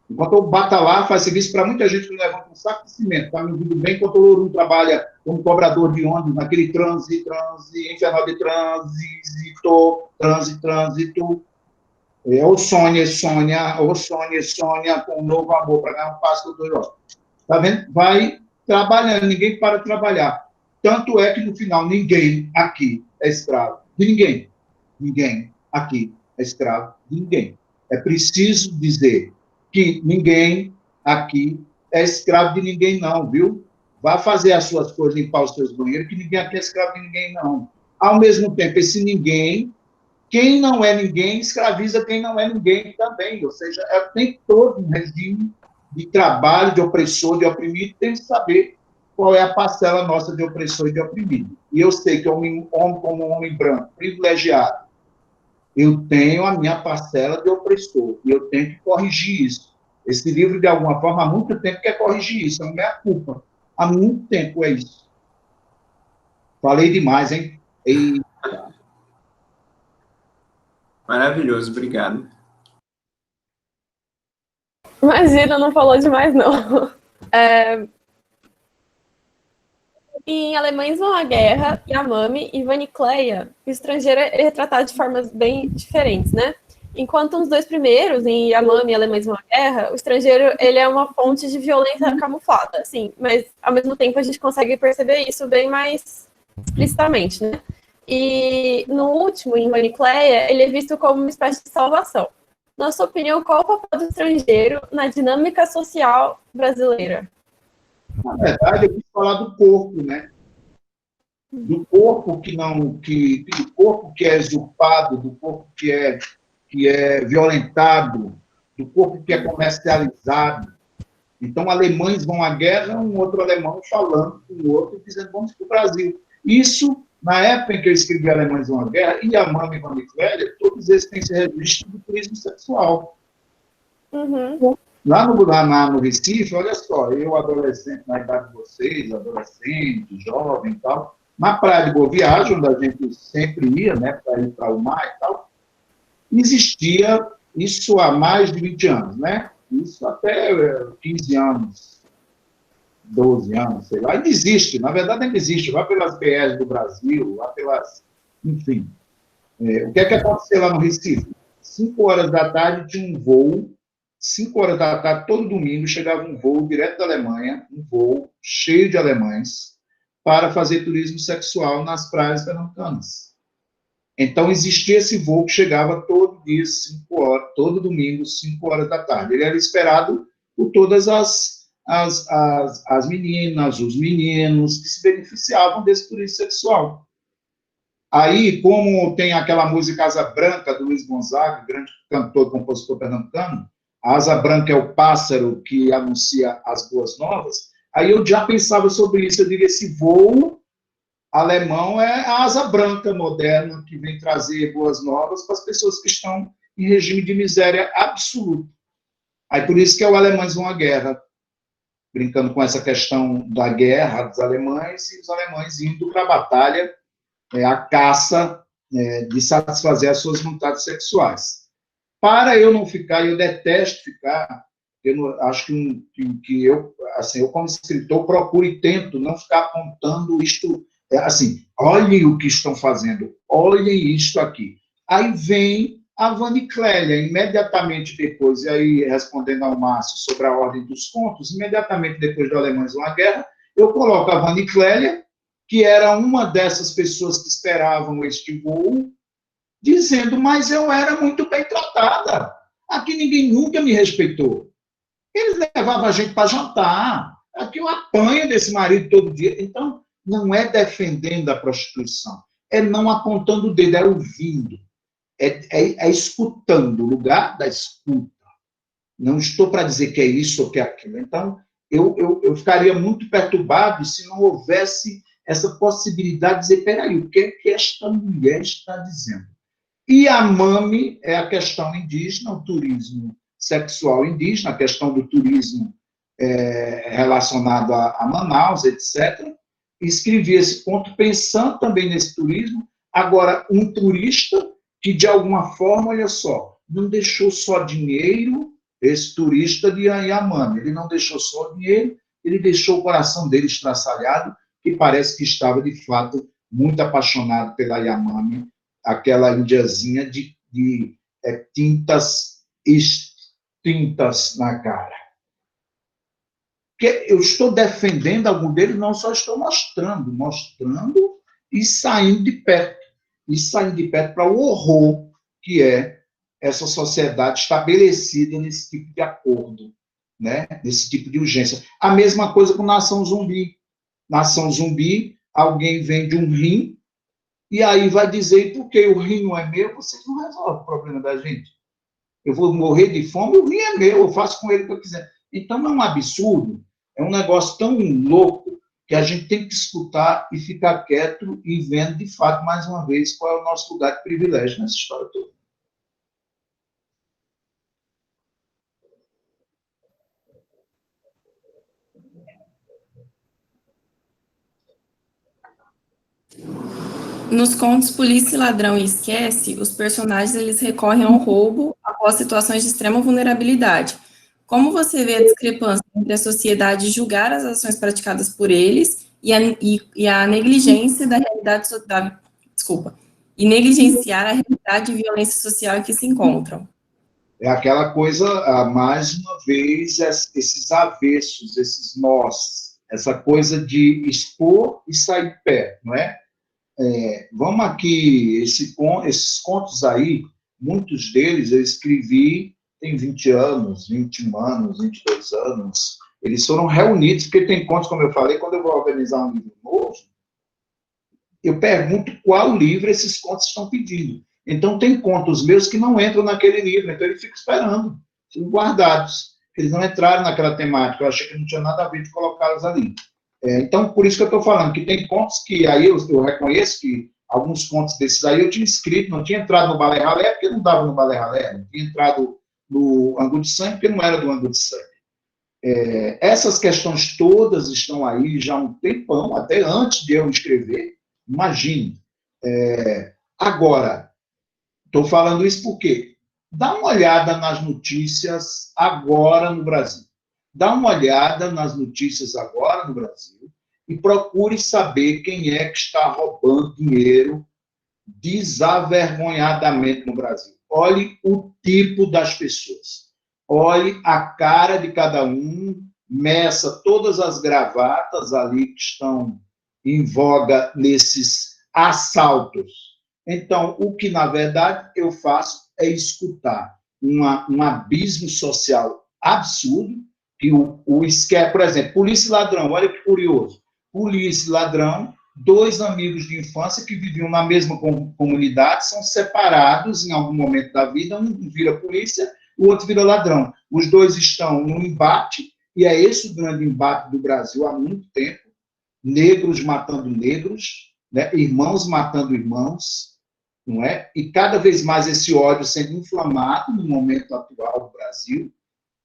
Enquanto o Batalá faz serviço para muita gente que levanta um saco de cimento, está me ouvindo bem, enquanto o Louru trabalha como cobrador de ônibus, naquele infernal de trânsito, ou Sônia, com um novo amor, para ganhar um passo do Deus. Está vendo? Vai trabalhando, ninguém para de trabalhar. Tanto é que, no final, ninguém aqui é escravo de ninguém. Ninguém aqui é escravo de ninguém. É preciso dizer que ninguém aqui é escravo de ninguém, não, viu? Vá fazer as suas coisas, limpar os seus banheiros, que ninguém aqui é escravo de ninguém, não. Ao mesmo tempo, esse ninguém, quem não é ninguém, escraviza quem não é ninguém também. Ou seja, tem todo um regime de trabalho, de opressor, de oprimido, tem que saber qual é a parcela nossa de opressor e de oprimido. E eu sei que homem como um homem branco, privilegiado, eu tenho a minha parcela de opressor, e eu tenho que corrigir isso. Esse livro, de alguma forma, há muito tempo quer corrigir isso, não é a culpa. Há muito tempo é isso. Falei demais, hein?
Maravilhoso, obrigado.
Imagina, não falou demais, não. Em Alemães Vão à Guerra, Yamame e Vanicleia, o estrangeiro é retratado de formas bem diferentes, né? Enquanto os dois primeiros, em Yamame e Alemães Vão à Guerra, o estrangeiro ele é uma fonte de violência camuflada, assim, mas ao mesmo tempo a gente consegue perceber isso bem mais explicitamente, né? E no último, em Vanicleia, ele é visto como uma espécie de salvação. Na sua opinião, qual o papel do estrangeiro na dinâmica social brasileira?
Na verdade, eu quis falar do corpo, né? Do corpo do corpo que é usurpado, do corpo que é violentado, do corpo que é comercializado. Então, alemães vão à guerra, um outro alemão falando com o outro, dizendo, vamos para o Brasil. Isso, na época em que eu escrevi Alemães vão à guerra, e a Mami Van Clélia, todos eles têm esse registro do turismo sexual.
Uhum.
Lá no Recife, olha só, eu adolescente, na idade de vocês, adolescente, jovem e tal, na praia de Boa Viagem, onde a gente sempre ia, né, para ir para o mar e tal, existia isso há mais de 20 anos, né? Isso até 15 anos, 12 anos, sei lá, ainda existe, na verdade ainda existe, vai pelas BRs do Brasil, vai pelas, enfim. O que é que aconteceu lá no Recife? 5 horas da tarde tinha um voo, 5 horas da tarde, todo domingo, chegava um voo direto da Alemanha, um voo cheio de alemães, para fazer turismo sexual nas praias pernambucanas. Então, existia esse voo que chegava todo dia, 5 horas, todo domingo, 5 horas da tarde. Ele era esperado por todas as meninas, os meninos que se beneficiavam desse turismo sexual. Aí, como tem aquela música Asa Branca, do Luiz Gonzaga, grande cantor e compositor pernambucano, a asa branca é o pássaro que anuncia as boas novas, aí eu já pensava sobre isso, eu diria, esse voo alemão é a asa branca moderna que vem trazer boas novas para as pessoas que estão em regime de miséria absoluta. Aí por isso que os alemães vão à guerra, brincando com essa questão da guerra dos alemães e os alemães indo para a batalha, a caça de satisfazer as suas vontades sexuais. Para eu não ficar, eu detesto ficar, eu não, acho que eu, assim, eu como escritor procuro e tento não ficar apontando isto, assim, olhem o que estão fazendo, olhem isto aqui. Aí vem a Van Clélia, imediatamente depois, e aí respondendo ao Márcio sobre a ordem dos contos, imediatamente depois do Alemães vão à Guerra, eu coloco a Van Clélia, que era uma dessas pessoas que esperavam este voo, dizendo, mas eu era muito bem tratada. Aqui ninguém nunca me respeitou. Eles levavam a gente para jantar. Aqui eu apanho desse marido todo dia. Então, não é defendendo a prostituição. É não apontando o dedo, é ouvindo. É escutando, o lugar da escuta. Não estou para dizer que é isso ou que é aquilo. Então, eu ficaria muito perturbado se não houvesse essa possibilidade de dizer, peraí, o que é que esta mulher está dizendo? E a MAME é a questão indígena, o turismo sexual indígena, a questão do turismo relacionado a Manaus, etc. escrevi esse conto pensando também nesse turismo. Agora, um turista que, de alguma forma, olha só, não deixou só dinheiro, esse turista de Yanomami, ele não deixou só dinheiro, ele deixou o coração dele estraçalhado, que parece que estava, de fato, muito apaixonado pela Yanomami, aquela indiazinha de tintas extintas na cara. Que eu estou defendendo algum deles, não, só estou mostrando e saindo de perto para o horror que é essa sociedade estabelecida nesse tipo de acordo, né? Nesse tipo de urgência. A mesma coisa com Nação Zumbi. Nação Zumbi, alguém vende um rim, e aí vai dizer, porque o rim não é meu, vocês não resolvem o problema da gente. Eu vou morrer de fome, o rim é meu, eu faço com ele o que eu quiser. Então, é um absurdo, é um negócio tão louco, que a gente tem que escutar e ficar quieto e vendo, de fato, mais uma vez, qual é o nosso lugar de privilégio nessa história toda.
Nos contos Polícia, Ladrão e Esquece, os personagens eles recorrem ao roubo após situações de extrema vulnerabilidade. Como você vê a discrepância entre a sociedade julgar as ações praticadas por eles e a negligência da realidade e negligenciar a realidade de violência social em que se encontram?
É aquela coisa, mais uma vez, esses avessos, esses nós, essa coisa de expor e sair de pé, não é? Vamos aqui, esses contos aí, muitos deles eu escrevi tem 20 anos, 21 anos, 22 anos. Eles foram reunidos, porque tem contos, como eu falei, quando eu vou organizar um livro novo, eu pergunto qual livro esses contos estão pedindo. Então, tem contos meus que não entram naquele livro, então ele fica esperando, ficam guardados. Eles não entraram naquela temática, eu achei que não tinha nada a ver de colocá-los ali. Então, por isso que eu estou falando, que tem contos que aí eu reconheço que alguns contos desses aí eu tinha escrito, não tinha entrado no Balé Ralé, porque não dava no Balé Ralé, não tinha entrado no Angu de Sangue, porque não era do Angu de Sangue. Essas questões todas estão aí já há um tempão, até antes de eu escrever, imagine. Agora, estou falando isso porque dá uma olhada nas notícias agora no Brasil. Dá uma olhada nas notícias agora no Brasil e procure saber quem é que está roubando dinheiro desavergonhadamente no Brasil. Olhe o tipo das pessoas. Olhe a cara de cada um, meça todas as gravatas ali que estão em voga nesses assaltos. Então, o que, na verdade, eu faço é escutar um abismo social absurdo, que o esquema, por exemplo, polícia e ladrão, olha que curioso. Polícia e ladrão, dois amigos de infância que viviam na mesma comunidade, são separados em algum momento da vida, um vira polícia, o outro vira ladrão. Os dois estão num embate, e é esse o grande embate do Brasil há muito tempo, negros matando negros, né? Irmãos matando irmãos, não é? E cada vez mais esse ódio sendo inflamado no momento atual do Brasil,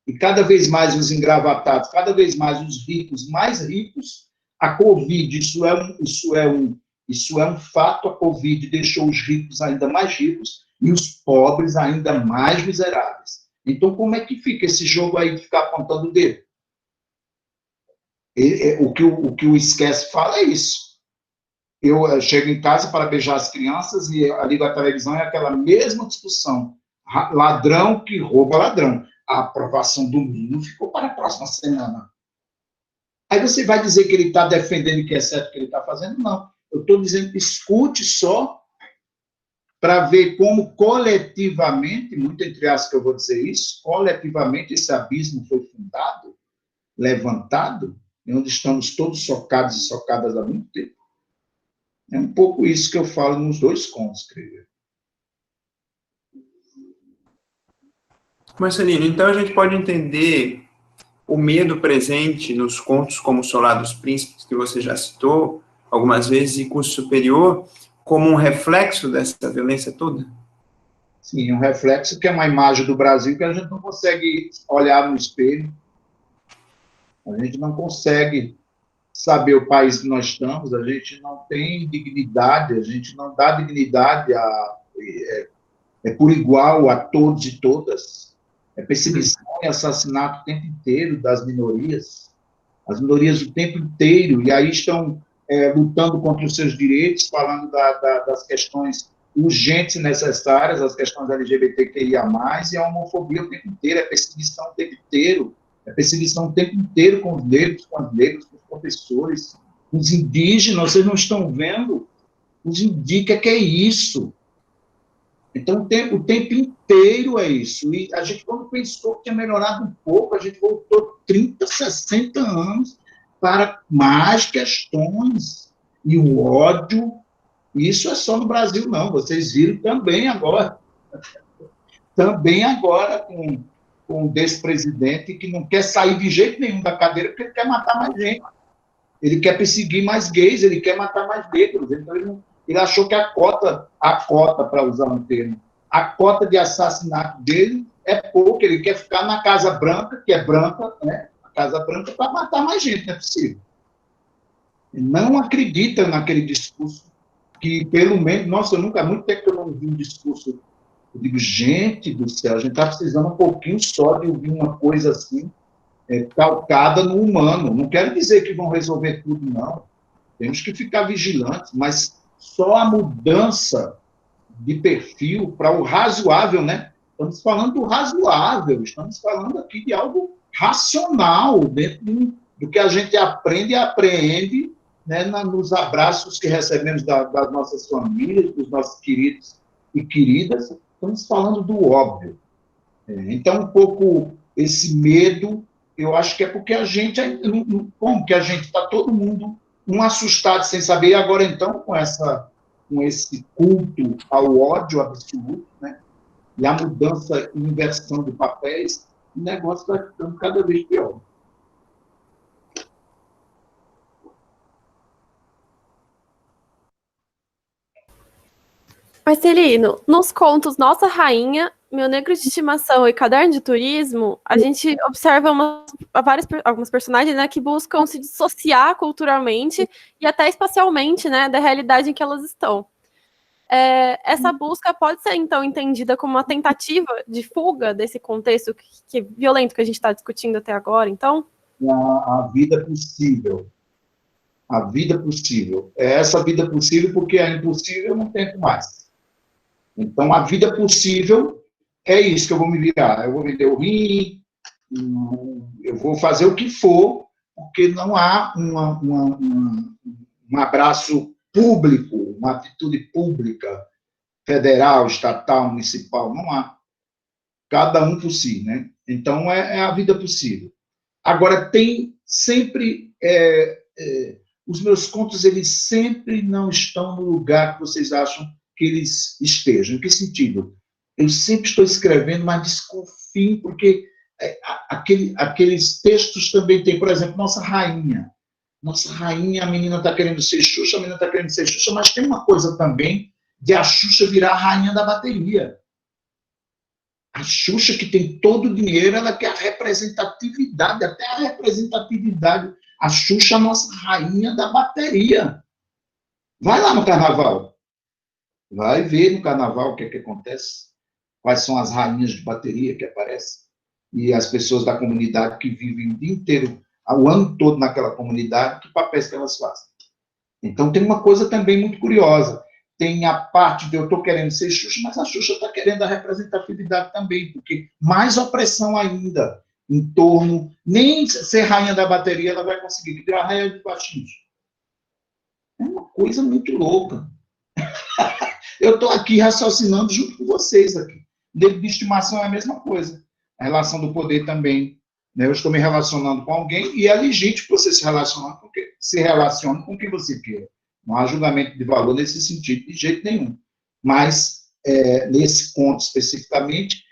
e cada vez mais os engravatados, cada vez mais os ricos, mais ricos. A Covid, isso é um fato, a Covid deixou os ricos ainda mais ricos e os pobres ainda mais miseráveis. Então, como é que fica esse jogo aí de ficar apontando o dedo? O que o Esquece fala é isso. Eu chego em casa para beijar as crianças e ligo a televisão e é aquela mesma discussão. Ladrão que rouba ladrão. A aprovação do mínimo ficou para a próxima semana. Aí você vai dizer que ele está defendendo que é certo o que ele está fazendo? Não. Eu estou dizendo, escute só para ver como coletivamente, muito entre aspas que eu vou dizer isso, coletivamente esse abismo foi fundado, levantado, onde estamos todos socados e socadas há muito tempo. É um pouco isso que eu falo nos dois contos, creio.
Marcelino, então a gente pode entender o medo presente nos contos como Solar dos Príncipes, que você já citou algumas vezes, e Curso Superior, como um reflexo dessa violência toda?
Sim, um reflexo que é uma imagem do Brasil que a gente não consegue olhar no espelho. A gente não consegue saber o país que nós estamos, a gente não tem dignidade, a gente não dá dignidade por igual a todos e todas. É perseguição e assassinato o tempo inteiro das minorias, as minorias o tempo inteiro, e aí estão lutando contra os seus direitos, falando das questões urgentes e necessárias, as questões LGBTQIA+, e a homofobia o tempo inteiro, é perseguição o tempo inteiro, é perseguição o tempo inteiro com os negros, com as negras, com os professores, com os indígenas, vocês não estão vendo? Os indígenas, que é isso? Então, o tempo inteiro é isso. E a gente, quando pensou que tinha melhorado um pouco, a gente voltou 30, 60 anos para mais questões. E o ódio, isso é só no Brasil, não. Vocês viram também agora. Também agora com desse presidente que não quer sair de jeito nenhum da cadeira porque ele quer matar mais gente. Ele quer perseguir mais gays, ele quer matar mais negros. Então, ele achou que a cota, para usar um termo, a cota de assassinato dele é pouco, ele quer ficar na Casa Branca, que é branca, né? A Casa Branca, para matar mais gente, não é possível. Ele não acredita naquele discurso que, pelo menos, nossa, há muito tempo que eu não vi um discurso, eu digo, gente do céu, a gente está precisando um pouquinho só de ouvir uma coisa assim, calcada no humano. Não quero dizer que vão resolver tudo, não. Temos que ficar vigilantes, mas só a mudança de perfil para o razoável, né? Estamos falando do razoável, estamos falando aqui de algo racional, dentro do que a gente aprende e apreende, né, nos abraços que recebemos das nossas famílias, dos nossos queridos e queridas. Estamos falando do óbvio. Então, um pouco esse medo, eu acho que é porque a gente, como que a gente está todo mundo assustado sem saber, e agora então com esse culto ao ódio absoluto, né, e a mudança e inversão de papéis, o negócio está ficando cada vez pior.
Marcelino, nos contos Nossa Rainha, Meu Negro de Estimação e Caderno de Turismo, a gente observa algumas personagens, né, que buscam se dissociar culturalmente e até espacialmente, né, da realidade em que elas estão. Essa busca pode ser, então, entendida como uma tentativa de fuga desse contexto violento que a gente está discutindo até agora, então?
A vida possível. A vida possível. É essa vida possível porque a impossível eu não tento mais. Então, a vida possível é isso que eu vou me virar. Eu vou vender o rim, eu vou fazer o que for, porque não há um abraço público, uma atitude pública, federal, estatal, municipal, não há. Cada um por si, né? Então, é a vida possível. Agora, tem sempre... os meus contos, eles sempre não estão no lugar que vocês acham que eles estejam. Em que sentido? Eu sempre estou escrevendo, mas desconfio, porque aqueles textos também tem, por exemplo, Nossa Rainha. Nossa Rainha, a menina está querendo ser Xuxa, a menina está querendo ser Xuxa, mas tem uma coisa também de a Xuxa virar a rainha da bateria. A Xuxa, que tem todo o dinheiro, ela quer a representatividade, até a representatividade. A Xuxa é a nossa rainha da bateria. Vai lá no carnaval. Vai ver no carnaval o que é que acontece. Quais são as rainhas de bateria que aparecem. E as pessoas da comunidade que vivem o dia inteiro, o ano todo naquela comunidade, que papéis que elas fazem. Então, tem uma coisa também muito curiosa. Tem a parte de eu estou querendo ser Xuxa, mas a Xuxa está querendo a representatividade também, porque mais opressão ainda em torno... Nem ser rainha da bateria ela vai conseguir, virar rainha de baixinhos. É uma coisa muito louca. Eu estou aqui raciocinando junto com vocês aqui. Negro de estimação é a mesma coisa. A relação do poder também. Né? Eu estou me relacionando com alguém e é legítimo você se relacionar com quem se relacione com quem você queira. Não há julgamento de valor nesse sentido, de jeito nenhum. Mas, nesse ponto especificamente,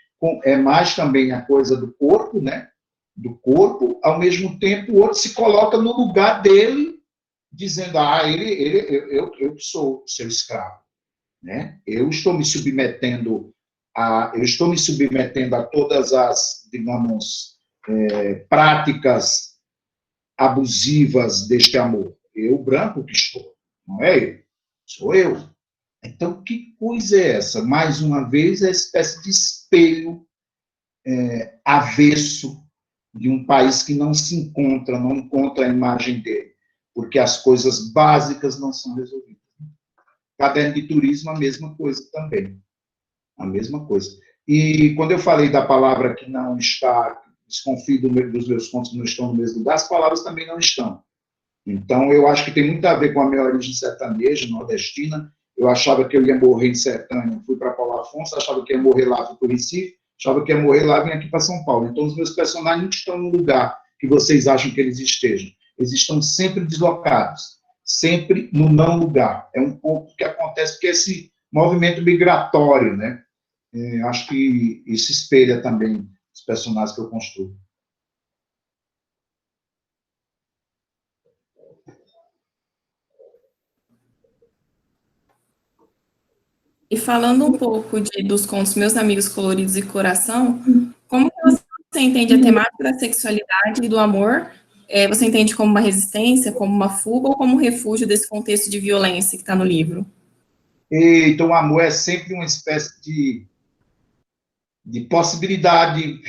é mais também a coisa do corpo, né? Do corpo, ao mesmo tempo o outro se coloca no lugar dele, dizendo, eu sou seu escravo. Né? Eu estou me submetendo a todas as, digamos, práticas abusivas deste amor? Eu, branco, que estou, não é eu, sou eu. Então, que coisa é essa? Mais uma vez, é uma espécie de espelho avesso de um país que não se encontra, não encontra a imagem dele, porque as coisas básicas não são resolvidas. Caderno de turismo, a mesma coisa também. A mesma coisa. E quando eu falei da palavra que não está, desconfio dos meus contos que não estão no mesmo lugar, as palavras também não estão. Então, eu acho que tem muito a ver com a minha origem sertaneja, nordestina. Eu achava que eu ia morrer em Sertânia, fui para Paulo Afonso, achava que ia morrer lá, fui para o Recife, achava que ia morrer lá, vim aqui para São Paulo. Então, os meus personagens não estão no lugar que vocês acham que eles estejam. Eles estão sempre deslocados, sempre no não lugar. É um pouco o que acontece, porque esse movimento migratório, né? Acho que isso espelha também os personagens que eu construo.
E falando um pouco dos contos Meus Amigos Coloridos e Coração, como que você entende a temática da sexualidade e do amor? Você entende como uma resistência, como uma fuga ou como um refúgio desse contexto de violência que está no livro?
Então, o amor é sempre uma espécie de possibilidade,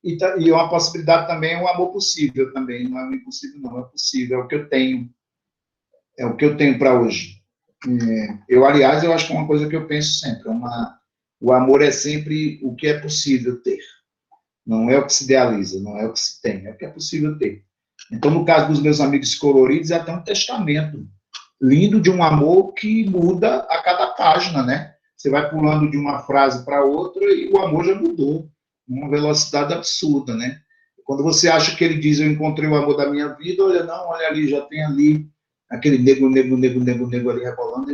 e uma possibilidade também é um amor possível também, não é um impossível, não, é possível, é o que eu tenho para hoje. Aliás, eu acho que é uma coisa que eu penso sempre, o amor é sempre o que é possível ter, não é o que se idealiza, não é o que se tem, é o que é possível ter. Então, no caso dos Meus Amigos Coloridos, é até um testamento lindo de um amor que muda a cada página, né? Você vai pulando de uma frase para outra e o amor já mudou, numa velocidade absurda, né? Quando você acha que ele diz, eu encontrei o amor da minha vida, olha, não, olha ali, já tem ali aquele negro ali rebolando.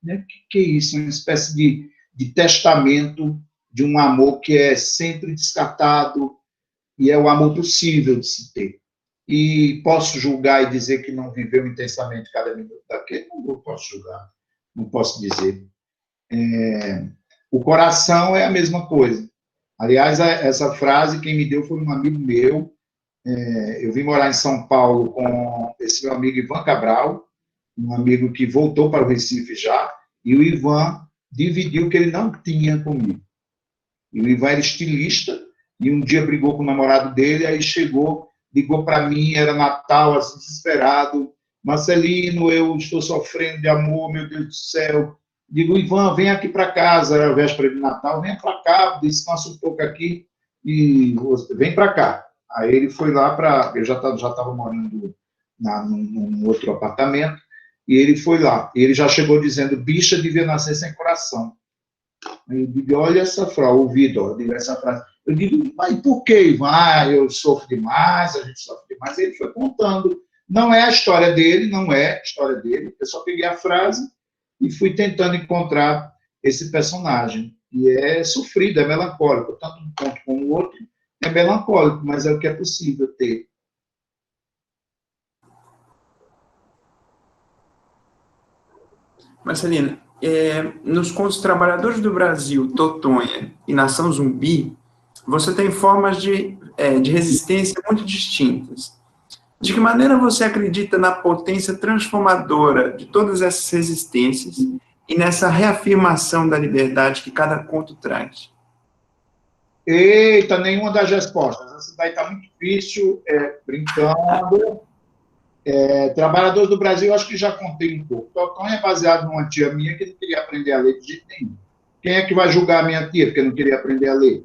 Né? Que é isso? Uma espécie de testamento de um amor que é sempre descartado e é o amor possível de se ter. E posso julgar e dizer que não viveu intensamente cada minuto daquele? Não posso julgar, não posso dizer. O coração é a mesma coisa. Aliás, essa frase quem me deu foi um amigo meu. Eu vim morar em São Paulo com esse meu amigo Ivan Cabral, um amigo que voltou para o Recife já, e o Ivan dividiu o que ele não tinha comigo. E o Ivan era estilista, e um dia brigou com o namorado dele, aí chegou, ligou para mim, era Natal, assim, desesperado. Marcelino, eu estou sofrendo de amor, meu Deus do céu. Digo, Ivan, vem aqui para casa, era a véspera de Natal, vem para cá, descansa um pouco aqui e vem para cá. Aí ele foi lá para... Eu já estava morando num outro apartamento, e ele foi lá. E ele já chegou dizendo, bicha devia nascer sem coração. Aí eu digo, olha essa frase, ouvido, essa frase. Eu digo, mas por que, Ivan? Eu sofro demais, a gente sofre demais. E ele foi contando. Não é a história dele, não é a história dele. Eu só peguei a frase e fui tentando encontrar esse personagem. E é sofrido, é melancólico. Tanto um ponto como o outro é melancólico, mas é o que é possível ter.
Marcelina, nos contos Trabalhadores do Brasil, Totonha e Nação Zumbi, você tem formas de resistência muito distintas. De que maneira você acredita na potência transformadora de todas essas resistências e nessa reafirmação da liberdade que cada conto traz?
Eita, nenhuma das respostas. Essa daí está muito difícil, brincando. Trabalhadores do Brasil, acho que já contei um pouco. Totonha é baseado numa tia minha que não queria aprender a ler de jeito nenhum. Quem é que vai julgar a minha tia porque não queria aprender a ler?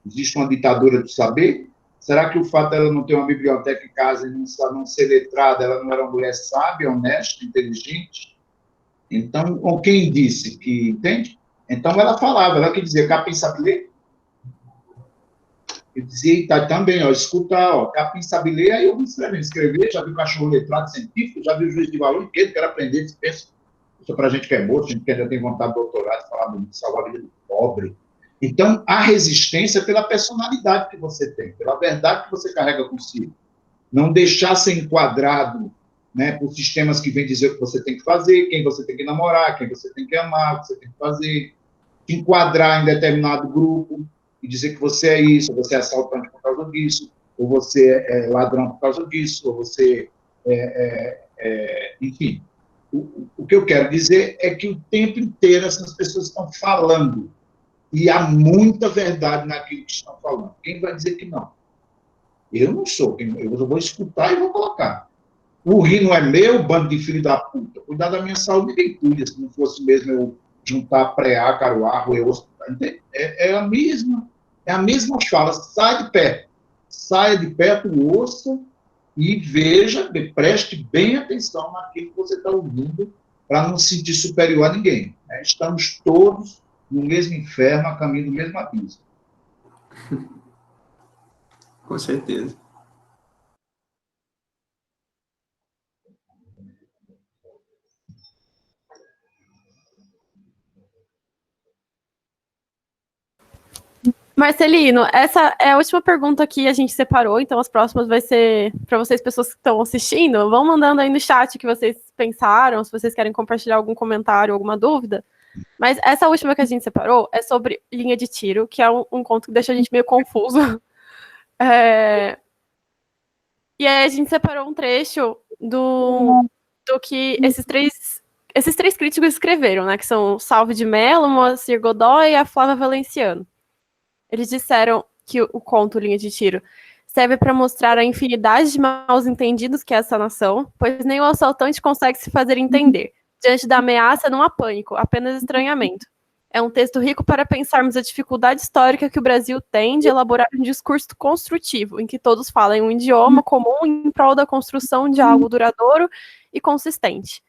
Existe uma ditadura do saber? Será que o fato dela não ter uma biblioteca em casa e não ser letrada, ela não era uma mulher sábia, honesta, inteligente? Então, quem disse que, entende? Então, ela falava, ela que dizia, capim sabe ler? Eu dizia, tá, também, ó, escuta, ó, capim sabe ler, aí eu vou escrever, já vi o cachorro letrado científico, já vi o juiz de valor, que quero aprender, pensa, isso é para gente que é morto, gente que ainda tem vontade de doutorado, falar bonito, salvar a vida do pobre. Então, a resistência é pela personalidade que você tem, pela verdade que você carrega consigo. Não deixar ser enquadrado, né, por sistemas que vêm dizer o que você tem que fazer, quem você tem que namorar, quem você tem que amar, o que você tem que fazer, te enquadrar em determinado grupo e dizer que você é isso, você é assaltante por causa disso, ou você é ladrão por causa disso, ou você enfim. O que eu quero dizer é que o tempo inteiro essas pessoas estão falando, e há muita verdade naquilo que estão falando. Quem vai dizer que não? Eu não sou, eu vou escutar e vou colocar. O rio não é meu, bando de filho da puta. Cuidar da minha saúde, ninguém cuida. Se não fosse mesmo eu juntar preá, caruá, roer osso. É a mesma fala. Saia de perto, ouça e veja, preste bem atenção naquilo que você está ouvindo, para não se sentir superior a ninguém. Estamos todos no mesmo inferno, a caminho do mesmo abismo.
Com certeza.
Marcelino, essa é a última pergunta que a gente separou, então as próximas vai ser para vocês, pessoas que estão assistindo. Vão mandando aí no chat o que vocês pensaram, se vocês querem compartilhar algum comentário, alguma dúvida. Mas essa última que a gente separou é sobre linha de tiro, que é um conto que deixa a gente meio confuso. E aí a gente separou um trecho do que esses três críticos escreveram, né? Que são o Salvo de Mello, o Moacir Godoy e a Flávia Valenciano. Eles disseram que o conto Linha de Tiro serve para mostrar a infinidade de mal-entendidos que é essa nação, pois nem o assaltante consegue se fazer entender. Diante da ameaça, não há pânico, apenas estranhamento. É um texto rico para pensarmos a dificuldade histórica que o Brasil tem de elaborar um discurso construtivo, em que todos falem um idioma comum em prol da construção de algo duradouro e consistente.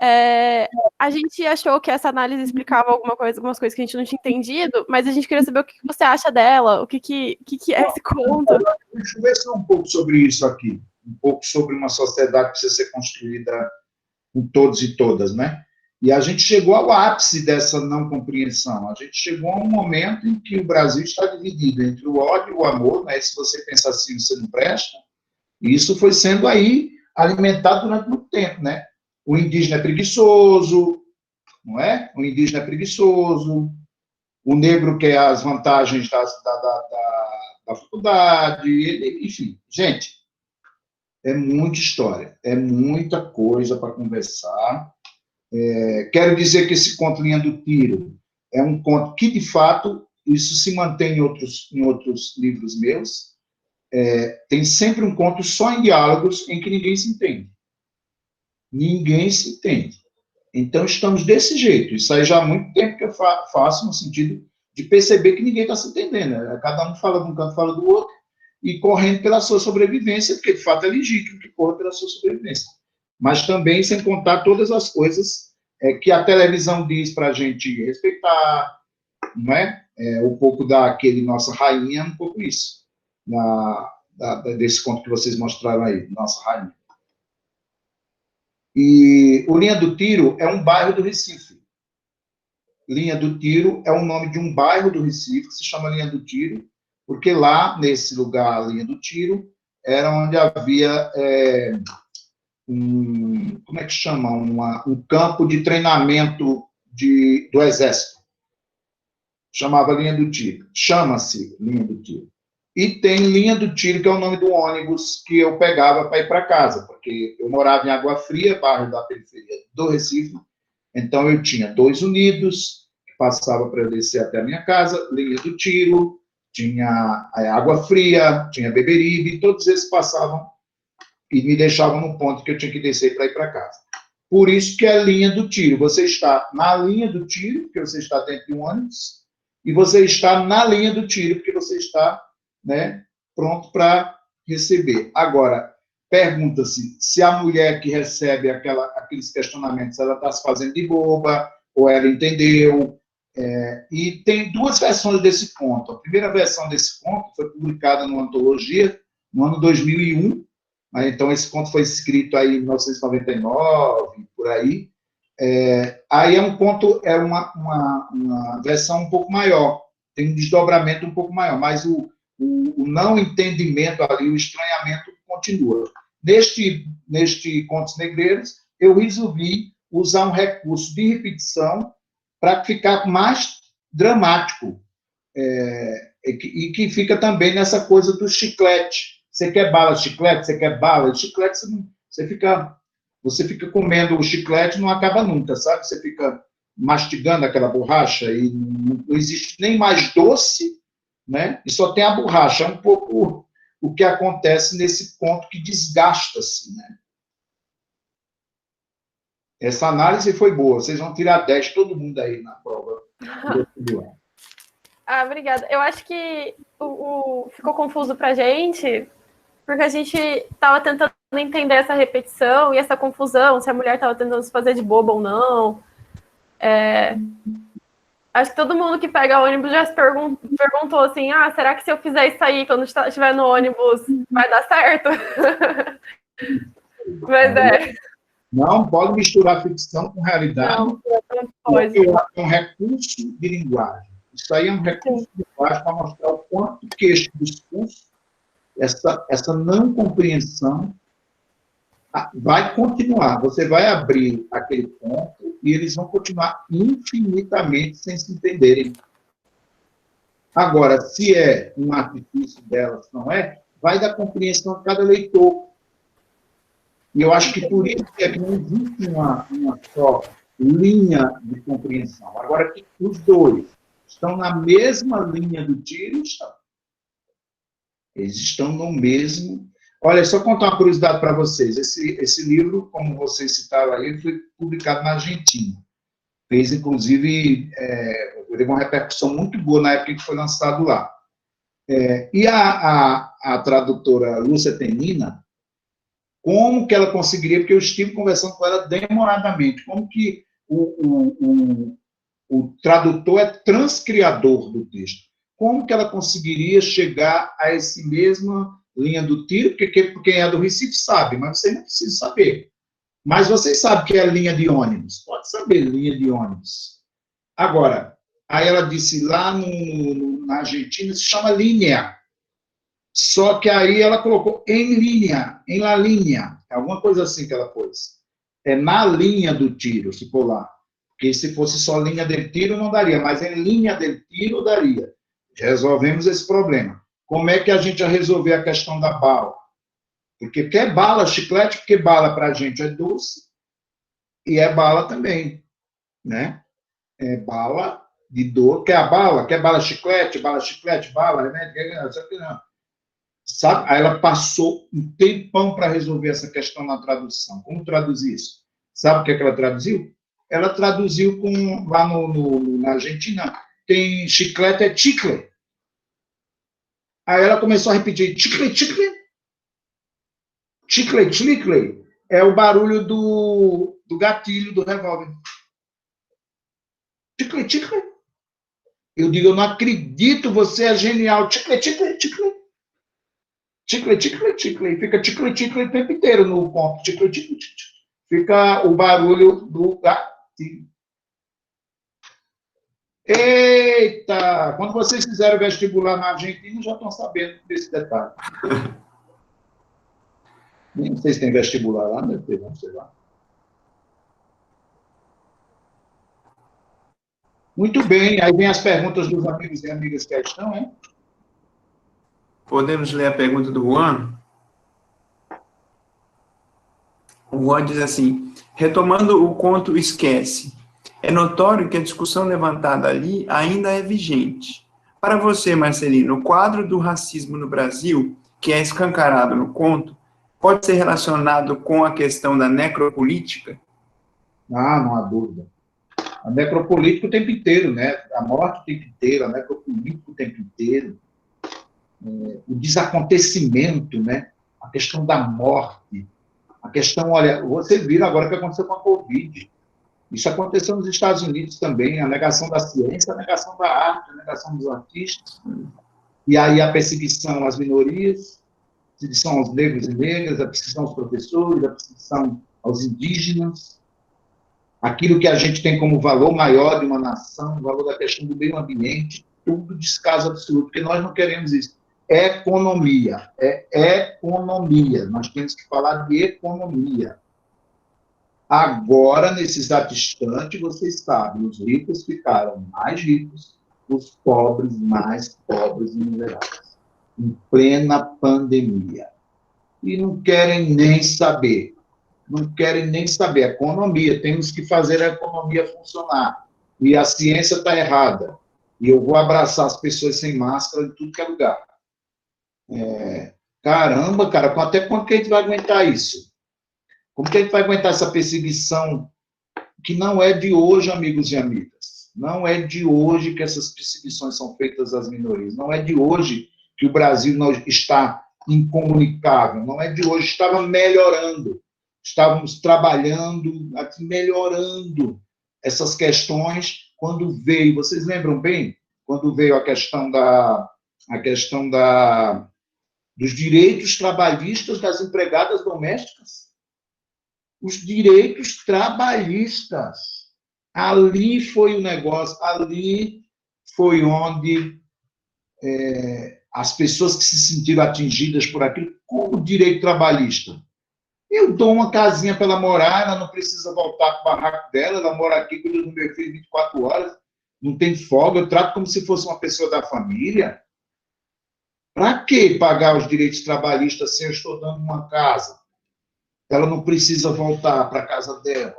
A gente achou que essa análise explicava algumas coisas que a gente não tinha entendido, mas a gente queria saber o que você acha dela, o que é esse conto.
Deixa eu conversar um pouco sobre isso aqui, um pouco sobre uma sociedade que precisa ser construída com todos e todas, né? E a gente chegou ao ápice dessa não compreensão. A gente chegou a um momento em que o Brasil está dividido entre o ódio e o amor, né? Se você pensar assim, você não presta. E isso foi sendo aí alimentado durante muito tempo, né? O indígena é preguiçoso, não é? O indígena é preguiçoso, o negro quer as vantagens da faculdade, enfim. Gente, é muita história, é muita coisa para conversar. Quero dizer que esse conto Linha do Tiro é um conto que, de fato, isso se mantém em outros livros meus. Tem sempre um conto só em diálogos em que ninguém se entende. Ninguém se entende. Então, estamos desse jeito. Isso aí já há muito tempo que eu faço no sentido de perceber que ninguém está se entendendo. Cada um fala de um canto, fala do outro, e correndo pela sua sobrevivência, porque, de fato, é legítimo que corra pela sua sobrevivência. Mas também sem contar todas as coisas que a televisão diz para a gente respeitar, não é? Um pouco daquele Nossa Rainha, um pouco isso, desse conto que vocês mostraram aí, Nossa Rainha. E o Linha do Tiro é um bairro do Recife. Linha do Tiro é o nome de um bairro do Recife, que se chama Linha do Tiro, porque lá, nesse lugar, Linha do Tiro, era onde havia como é que chama? Um campo de treinamento do Exército. Chamava Linha do Tiro. Chama-se Linha do Tiro. E tem Linha do Tiro, que é o nome do ônibus que eu pegava para ir para casa, porque eu morava em Água Fria, bairro da periferia do Recife, então eu tinha 2 Unidos, que passava para eu descer até a minha casa, Linha do Tiro, tinha Água Fria, tinha Beberibe, todos esses passavam e me deixavam no ponto que eu tinha que descer para ir para casa. Por isso que é Linha do Tiro. Você está na linha do tiro, porque você está dentro de um ônibus, e você está na linha do tiro, porque você está, né, pronto para receber. Agora, pergunta-se se a mulher que recebe aqueles questionamentos, ela está se fazendo de boba, ou ela entendeu. E tem 2 versões desse conto. A primeira versão desse conto foi publicada numa antologia no ano 2001. Então, esse conto foi escrito aí em 1999, por aí. Aí é um conto, uma versão um pouco maior, tem um desdobramento um pouco maior, mas o não entendimento ali, o estranhamento continua. Neste Contos Negreiros, eu resolvi usar um recurso de repetição para ficar mais dramático. e que fica também nessa coisa do chiclete. Você quer bala de chiclete? Você quer bala de chiclete? Você fica comendo o chiclete e não acaba nunca, sabe? Você fica mastigando aquela borracha e não existe nem mais doce, né? E só tem a borracha. É um pouco o que acontece nesse ponto que desgasta-se, né? Essa análise foi boa. Vocês vão tirar 10, todo mundo aí na prova.
Obrigada. Eu acho que ficou confuso para a gente, porque a gente estava tentando entender essa repetição e essa confusão, se a mulher estava tentando se fazer de boba ou não. Acho que todo mundo que pega ônibus já se perguntou assim, será que se eu fizer isso aí quando estiver no ônibus vai dar certo? Mas
Não pode misturar ficção com realidade.
Não pode.
É um recurso de linguagem. Isso aí é um recurso de linguagem para mostrar o quanto que este discurso, essa não compreensão, vai continuar. Você vai abrir aquele ponto e eles vão continuar infinitamente sem se entenderem. Agora, se é um artifício delas, não é, vai da compreensão de cada leitor. E eu acho que por isso é que não existe uma só linha de compreensão. Agora, que os dois estão na mesma linha do tiro, eles estão no mesmo... Olha, só contar uma curiosidade para vocês. Esse livro, como vocês citaram aí, foi publicado na Argentina. Fez, inclusive, teve uma repercussão muito boa na época que foi lançado lá. E a tradutora Lúcia Tenina, como que ela conseguiria, porque eu estive conversando com ela demoradamente, como que o tradutor é transcriador do texto. Como que ela conseguiria chegar a essa mesma linha do tiro? Porque quem é do Recife sabe, mas você não precisa saber. Mas vocês sabem que é linha de ônibus. Pode saber linha de ônibus. Agora, aí ela disse, lá na Argentina se chama linha. Só que aí ela colocou em linha, em la linha. Alguma coisa assim que ela pôs. É na linha do tiro, se for lá. Porque se fosse só linha de tiro, não daria. Mas em linha de tiro, daria. Resolvemos esse problema. Como é que a gente vai resolver a questão da bala? Porque quer bala, chiclete, porque bala para a gente é doce e é bala também, né? É bala de dor. Quer bala chiclete, bala, remédio, não. Sabe? Aí ela passou um tempão para resolver essa questão na tradução. Como traduzir isso? Sabe o que ela traduziu? Ela traduziu lá na Argentina, tem chiclete, é chicle. Aí ela começou a repetir, chicle, chicle. Chicle, chicle. É o barulho do gatilho do revólver. Chicle, chicle. Eu digo, eu não acredito, você é genial. Chicle, chicle, chicle. Chicle, chicle, chicle. Fica chicle, chicle o tempo inteiro no ponto. Chicle, chicle, chicle. Fica o barulho do gatilho. Eita! Quando vocês fizeram vestibular na Argentina, já estão sabendo desse detalhe. Nem sei se tem vestibular lá, deve ter, não sei lá. Muito bem, aí vem as perguntas dos amigos e amigas que estão, hein?
Podemos ler a pergunta do Juan? O Juan diz assim, retomando o conto Esquece, é notório que a discussão levantada ali ainda é vigente. Para você, Marcelino, o quadro do racismo no Brasil, que é escancarado no conto, pode ser relacionado com a questão da necropolítica?
Ah, não há dúvida. A necropolítica o tempo inteiro, né? A morte o tempo inteiro, a necropolítica o tempo inteiro. O desacontecimento, né? A questão da morte. A questão, olha, você viu agora o que aconteceu com a Covid. Isso aconteceu nos Estados Unidos também, a negação da ciência, a negação da arte, a negação dos artistas. E aí a perseguição às minorias, a perseguição aos negros e negras, a perseguição aos professores, a perseguição aos indígenas. Aquilo que a gente tem como valor maior de uma nação, o valor da questão do meio ambiente, tudo descaso absoluto, porque nós não queremos isso. Economia, é economia, nós temos que falar de economia. Agora, nesse exato instante, vocês sabem, os ricos ficaram mais ricos, os pobres mais pobres e miseráveis, em plena pandemia. E não querem nem saber. Não querem nem saber. A economia, temos que fazer a economia funcionar. E a ciência está errada. E eu vou abraçar as pessoas sem máscara em tudo que é lugar. Caramba, cara, até quando que a gente vai aguentar isso? Como que a gente vai aguentar essa perseguição que não é de hoje, amigos e amigas? Não é de hoje que essas perseguições são feitas às minorias. Não é de hoje que o Brasil não está incomunicável. Não é de hoje. Estava melhorando. Estávamos trabalhando, melhorando essas questões quando veio. Vocês lembram bem? Quando veio a questão dos direitos trabalhistas das empregadas domésticas. Os direitos trabalhistas. Ali foi o negócio, ali foi onde as pessoas que se sentiram atingidas por aquilo, como direito trabalhista. Eu dou uma casinha para ela morar, ela não precisa voltar para o barraco dela, ela mora aqui, cuida do meu filho 24 horas, não tem folga, eu trato como se fosse uma pessoa da família. Para que pagar os direitos trabalhistas se eu estou dando uma casa? Ela não precisa voltar para a casa dela.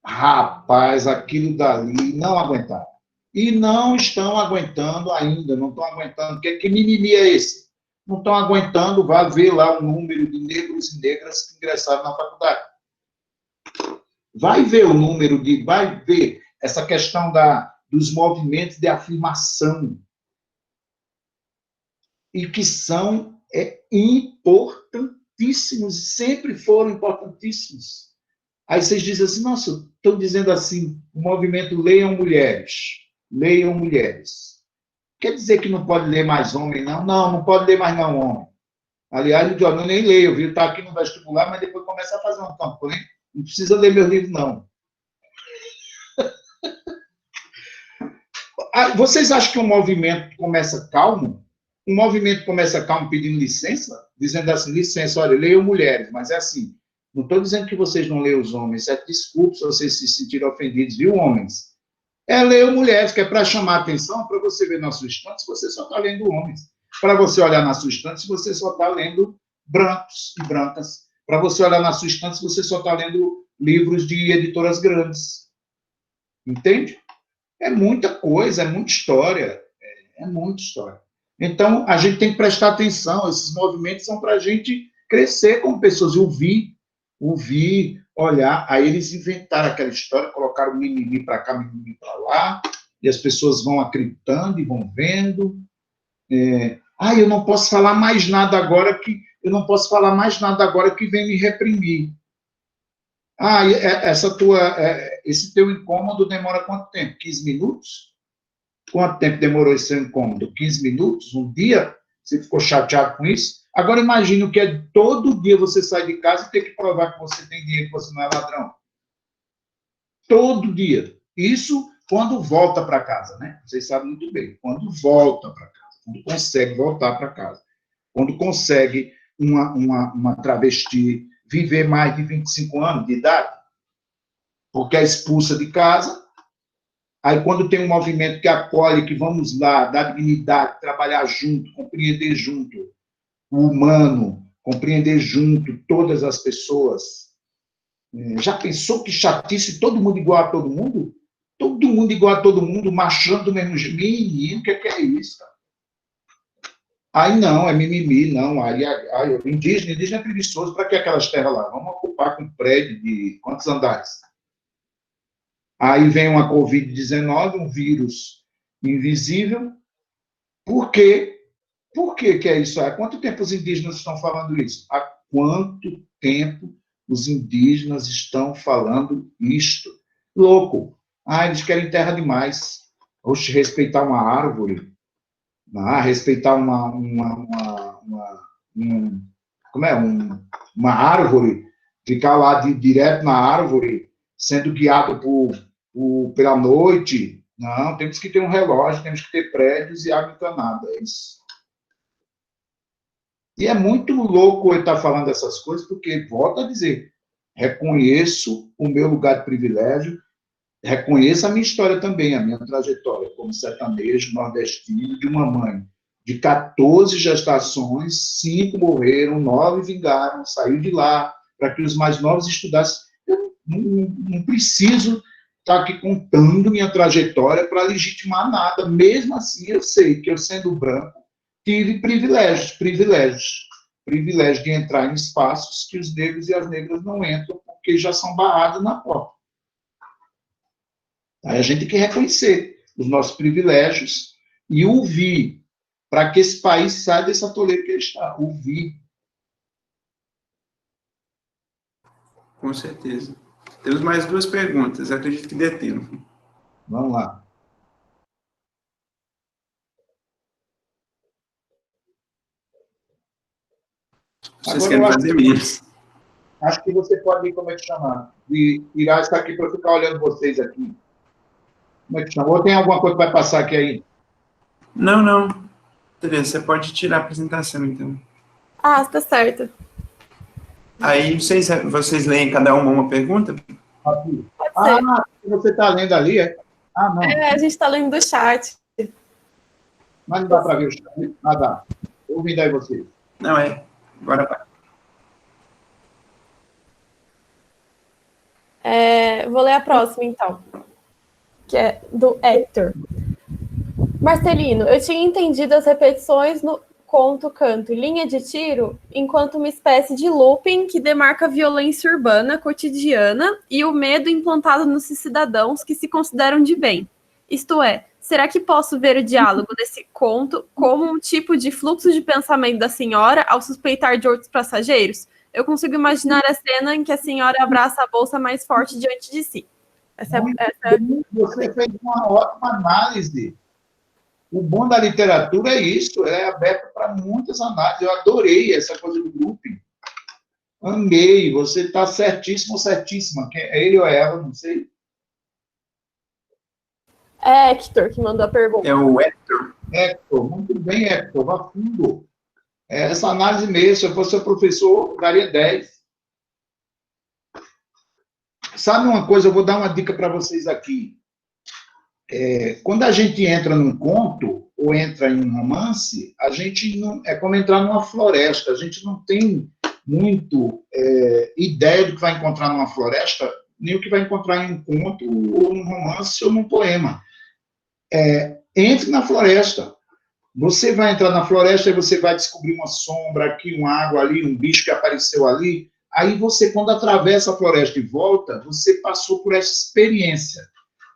Rapaz, aquilo dali não aguentaram. E não estão aguentando ainda, não estão aguentando. Que mimimi é esse? Não estão aguentando, vá ver lá o número de negros e negras que ingressaram na faculdade. Vai ver o número vai ver essa questão dos movimentos de afirmação. E que são importantíssimos, e sempre foram importantíssimos. Aí vocês dizem assim, nossa, estão dizendo assim, o movimento Leiam Mulheres. Leiam Mulheres. Quer dizer que não pode ler mais homem, não? Não, não pode ler mais não homem. Aliás, eu nem leio, viu? Está aqui no vestibular, mas depois começa a fazer um campanha. Não precisa ler meu livro, não. Vocês acham que um movimento começa calmo? Um movimento começa calmo pedindo licença? Dizendo assim, licença, olha, leiam mulheres, mas é assim, não estou dizendo que vocês não leiam os homens, desculpe se vocês se sentirem ofendidos, viu, homens? Leiam mulheres, que é para chamar a atenção, para você ver na sua estante se você só está lendo homens. Para você olhar na sua estante se você só está lendo brancos e brancas. Para você olhar na sua estante se você só está lendo livros de editoras grandes. Entende? É muita coisa, é muita história. É muita história. Então, a gente tem que prestar atenção. Esses movimentos são para a gente crescer como pessoas, ouvir, olhar. Aí eles inventaram aquela história, colocaram mimimi para cá, mimimi para lá, e as pessoas vão acreditando e vão vendo. Eu não posso falar mais nada agora que vem me reprimir. Esse teu incômodo demora quanto tempo? 15 minutos? Quanto tempo demorou esse seu incômodo? 15 minutos? Um dia? Você ficou chateado com isso? Agora imagine o que é todo dia você sair de casa e ter que provar que você tem dinheiro, que você não é ladrão. Todo dia. Isso quando volta para casa, né? Vocês sabem muito bem. Quando volta para casa. Quando consegue voltar para casa. Quando consegue uma travesti viver mais de 25 anos de idade, porque é expulsa de casa. Aí, quando tem um movimento que acolhe, que vamos lá, dar dignidade, trabalhar junto, compreender junto o humano, compreender junto todas as pessoas. Já pensou que chatice todo mundo igual a todo mundo? Todo mundo igual a todo mundo, marchando do mesmo jeito. Menino, o que é isso, cara? Aí não, é mimimi, não. Indígena é preguiçoso. Para que aquelas terras lá? Vamos ocupar com um prédio de quantos andares? Aí vem uma Covid-19, um vírus invisível. Por quê? Por que é isso? Há quanto tempo os indígenas estão falando isso? Há quanto tempo os indígenas estão falando isto? Louco. Eles querem terra demais. Oxe, respeitar uma árvore. Respeitar uma árvore, ficar lá direto na árvore, sendo guiado pela noite. Não, temos que ter um relógio, temos que ter prédios e água encanada, é isso. E é muito louco eu estar falando essas coisas, porque, volto a dizer, reconheço o meu lugar de privilégio, reconheça a minha história também, a minha trajetória como sertanejo nordestino de uma mãe de 14 gestações, 5 morreram, 9 vingaram, saiu de lá para que os mais novos estudassem. Eu não preciso estar aqui contando minha trajetória para legitimar nada. Mesmo assim, eu sei que eu, sendo branco, tive privilégios de entrar em espaços que os negros e as negras não entram, porque já são barrados na porta. Aí a gente tem que reconhecer os nossos privilégios e ouvir, para que esse país saia desse atoleiro que ele está. Ouvir.
Com certeza. Temos mais 2 perguntas, acredito que dê tempo.
Vamos lá.
Vocês querem fazer menos.
Acho que você pode, como é que chama? De tirar isso aqui para eu ficar olhando vocês aqui. Como é que chama? Ou tem alguma coisa que vai passar aqui aí?
Não. Beleza, você pode tirar a apresentação, então.
Ah, tá certo.
Aí, vocês leem cada uma pergunta?
Aqui.
Pode ser.
Você está lendo ali, é? Ah, não.
A gente está lendo do chat.
Mas não dá para ver o chat. Ah, dá. Ouvindo aí vocês.
Não, agora vai.
Vou ler a próxima, então. Que é do Hector. Marcelino, eu tinha entendido as repetições no conto canto linha de tiro enquanto uma espécie de looping que demarca a violência urbana cotidiana e o medo implantado nos cidadãos que se consideram de bem. Isto é, será que posso ver o diálogo desse conto como um tipo de fluxo de pensamento da senhora ao suspeitar de outros passageiros? Eu consigo imaginar a cena em que a senhora abraça a bolsa mais forte diante de si.
Você fez uma ótima análise. O bom da literatura é isso, é aberto para muitas análises. Eu adorei essa coisa do grouping. Amei, você está certíssimo ou certíssima. É ele ou é ela, não sei.
É Hector que mandou a pergunta.
É o Hector.
Hector, muito bem, Hector, vá fundo. Essa análise mesmo, se eu fosse seu professor, eu daria 10. Sabe uma coisa, eu vou dar uma dica para vocês aqui. Quando a gente entra num conto ou entra em um romance, a gente não, é como entrar numa floresta. A gente não tem muito ideia do que vai encontrar numa floresta, nem o que vai encontrar em um conto ou num romance ou num poema. Entre na floresta. Você vai entrar na floresta e você vai descobrir uma sombra aqui, uma água ali, um bicho que apareceu ali. Aí você, quando atravessa a floresta e volta, você passou por essa experiência.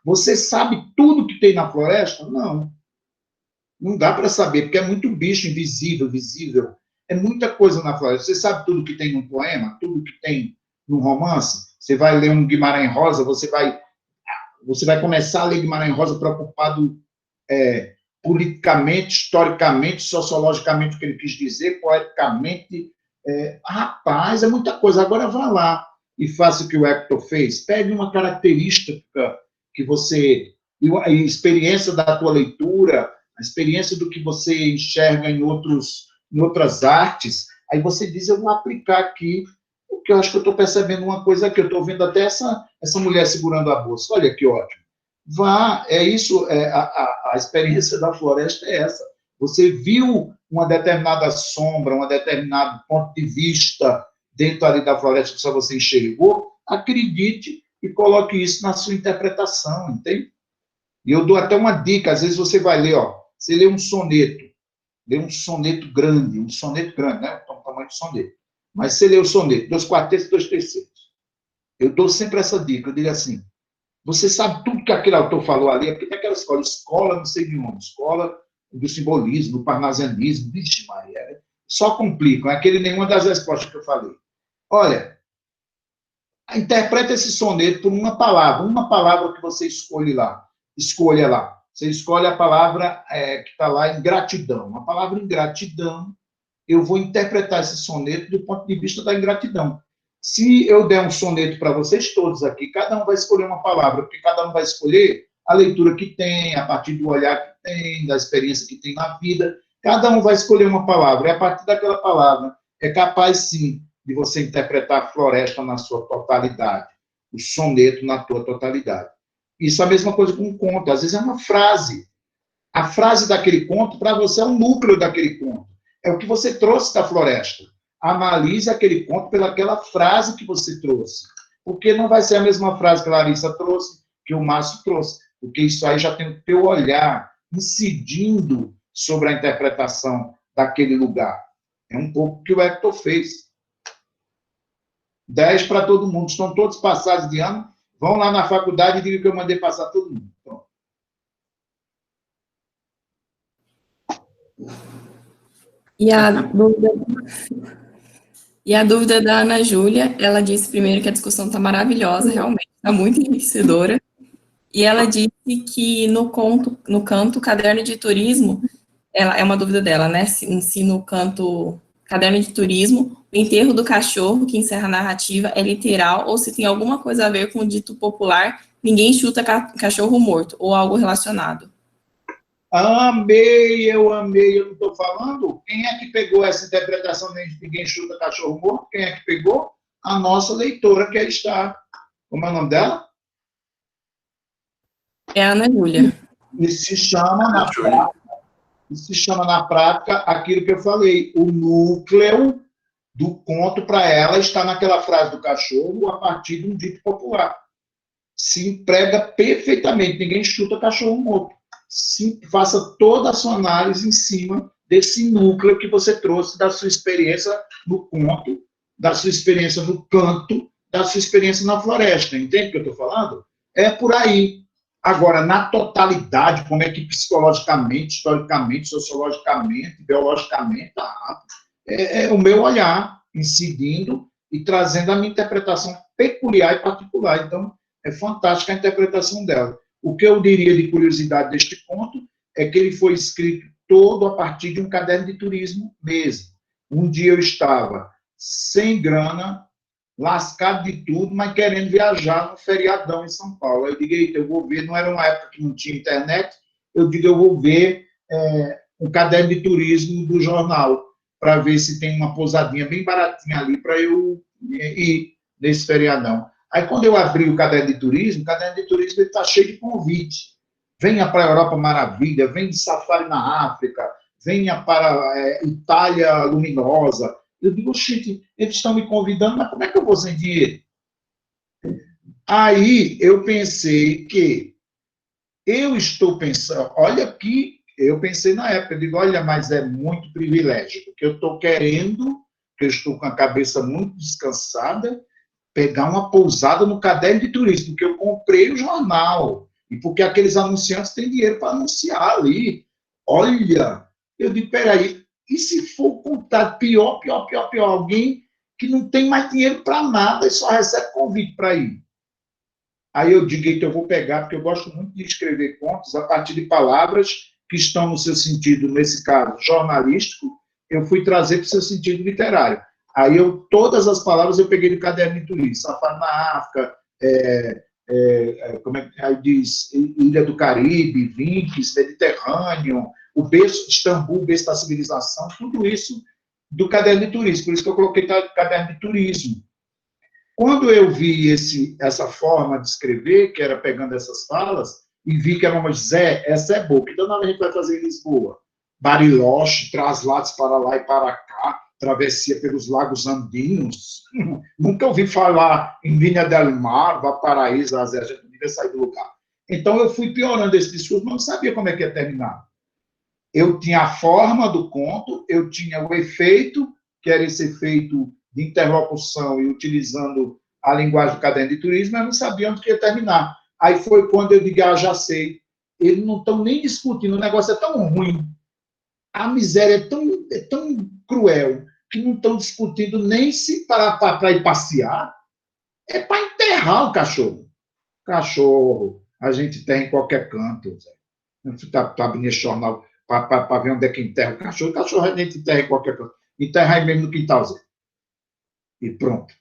Você sabe tudo que tem na floresta? Não. Não dá para saber, porque é muito bicho invisível, visível. É muita coisa na floresta. Você sabe tudo que tem num poema, tudo que tem num romance? Você vai ler um Guimarães Rosa, você vai começar a ler Guimarães Rosa preocupado politicamente, historicamente, sociologicamente, o que ele quis dizer, poeticamente. Rapaz, é muita coisa. Agora vá lá e faça o que o Hector fez. Pegue uma característica que você... a experiência da tua leitura, a experiência do que você enxerga em outras artes, aí você diz, eu vou aplicar aqui, porque eu acho que eu estou percebendo uma coisa aqui, eu estou vendo até essa mulher segurando a bolsa. Olha que ótimo. Vá, isso, a experiência da floresta é essa. Você viu uma determinada sombra, um determinado ponto de vista dentro ali da floresta que só você enxergou, acredite e coloque isso na sua interpretação, entende? E eu dou até uma dica, às vezes você vai ler, você lê um soneto grande, né? O tamanho do soneto. Mas você lê o soneto, 2 quartetos e 2 terceiros. Eu dou sempre essa dica, eu digo assim, você sabe tudo que aquele autor falou ali, é porque tem aquela escola não sei de onde, escola do simbolismo, do parnasianismo, vixe Maria, só complicam, nenhuma das respostas que eu falei. Olha, interpreta esse soneto por uma palavra que você escolha lá. Você escolhe a palavra que está lá, ingratidão. A palavra ingratidão, eu vou interpretar esse soneto do ponto de vista da ingratidão. Se eu der um soneto para vocês todos aqui, cada um vai escolher uma palavra, porque cada um vai escolher a leitura que tem, a partir do olhar que tem, da experiência que tem na vida. Cada um vai escolher uma palavra, e a partir daquela palavra é capaz, sim, de você interpretar a floresta na sua totalidade, o soneto na tua totalidade. Isso é a mesma coisa com um conto. Às vezes é uma frase. A frase daquele conto, para você, é o núcleo daquele conto. É o que você trouxe da floresta. Analise aquele conto pelaquela frase que você trouxe. Porque não vai ser a mesma frase que a Larissa trouxe, que o Márcio trouxe. Porque isso aí já tem o teu olhar incidindo sobre a interpretação daquele lugar. É um pouco o que o Hector fez. 10 para todo mundo. Estão todos passados de ano. Vão lá na faculdade e digam que eu mandei passar todo mundo. Pronto.
E a dúvida da Ana Júlia, ela disse primeiro que a discussão está maravilhosa, realmente, está muito enriquecedora. E ela disse que no canto Caderno de Turismo, ela, é uma dúvida dela, né? Se no canto Caderno de Turismo, o enterro do cachorro, que encerra a narrativa, é literal, ou se tem alguma coisa a ver com o dito popular, ninguém chuta cachorro morto, ou algo relacionado.
Amei, eu não estou falando? Quem é que pegou essa interpretação de ninguém chuta cachorro morto? Quem é que pegou? A nossa leitora, que aí está. Como é o nome dela?
É a Ana Júlia.
E se chama na prática aquilo que eu falei. O núcleo do conto para ela está naquela frase do cachorro a partir de um dito popular. Se emprega perfeitamente. Ninguém chuta cachorro morto. Faça toda a sua análise em cima desse núcleo que você trouxe da sua experiência no conto, da sua experiência no canto, da sua experiência na floresta. Entende o que eu estou falando? É por aí. Agora, na totalidade, como é que psicologicamente, historicamente, sociologicamente, biologicamente, é o meu olhar incidindo e trazendo a minha interpretação peculiar e particular. Então, é fantástica a interpretação dela. O que eu diria de curiosidade deste conto é que ele foi escrito todo a partir de um caderno de turismo mesmo. Um dia eu estava sem grana, lascado de tudo, mas querendo viajar no feriadão em São Paulo. Eu digo, eita, eu vou ver, não era uma época que não tinha internet, eu digo, eu vou ver um caderno de turismo do jornal, para ver se tem uma pousadinha bem baratinha ali para eu ir nesse feriadão. Aí, quando eu abri o caderno de turismo está cheio de convite. Venha para a Europa Maravilha, venha de safari na África, venha para Itália Luminosa. Eu digo, gente, eles estão me convidando, mas como é que eu vou sem dinheiro? Aí, eu pensei que eu estou pensando, olha aqui, eu pensei na época, eu digo, olha, mas é muito privilégio, porque eu estou querendo, que eu estou com a cabeça muito descansada, pegar uma pousada no caderno de turismo, porque eu comprei o jornal, e porque aqueles anunciantes têm dinheiro para anunciar ali. Olha, eu digo, peraí, e se for contar pior, alguém que não tem mais dinheiro para nada e só recebe convite para ir? Aí eu digo, então eu vou pegar, porque eu gosto muito de escrever contos a partir de palavras que estão no seu sentido, nesse caso, jornalístico, eu fui trazer para o seu sentido literário. Aí todas as palavras eu peguei do caderno de turismo. Safari na África, como é que aí diz? Ilha do Caribe, Vinques, Mediterrâneo, o berço de Istambul, o berço da civilização, tudo isso do caderno de turismo. Por isso que eu coloquei caderno de turismo. Quando eu vi essa forma de escrever, que era pegando essas falas, e vi que era uma Zé, essa é boa, que danada a gente vai fazer em Lisboa? Bariloche, traslados para lá e para cá, travessia pelos lagos andinos. Nunca ouvi falar em Viña del Mar, Valparaíso, a gente não devia sair do lugar. Então, eu fui piorando esse discurso, mas não sabia como é que ia terminar. Eu tinha a forma do conto, eu tinha o efeito, que era esse efeito de interlocução e utilizando a linguagem do caderno de turismo, mas não sabia onde que ia terminar. Aí foi quando eu digo, já sei, eles não estão nem discutindo, o negócio é tão ruim, a miséria é tão cruel, que não estão discutindo nem se para ir passear, é para enterrar o cachorro. Cachorro, a gente tem em qualquer canto. Está abrindo jornal para ver onde é que enterra o cachorro. O cachorro a gente enterra em qualquer canto. Enterra aí mesmo no quintal, Zé. E pronto.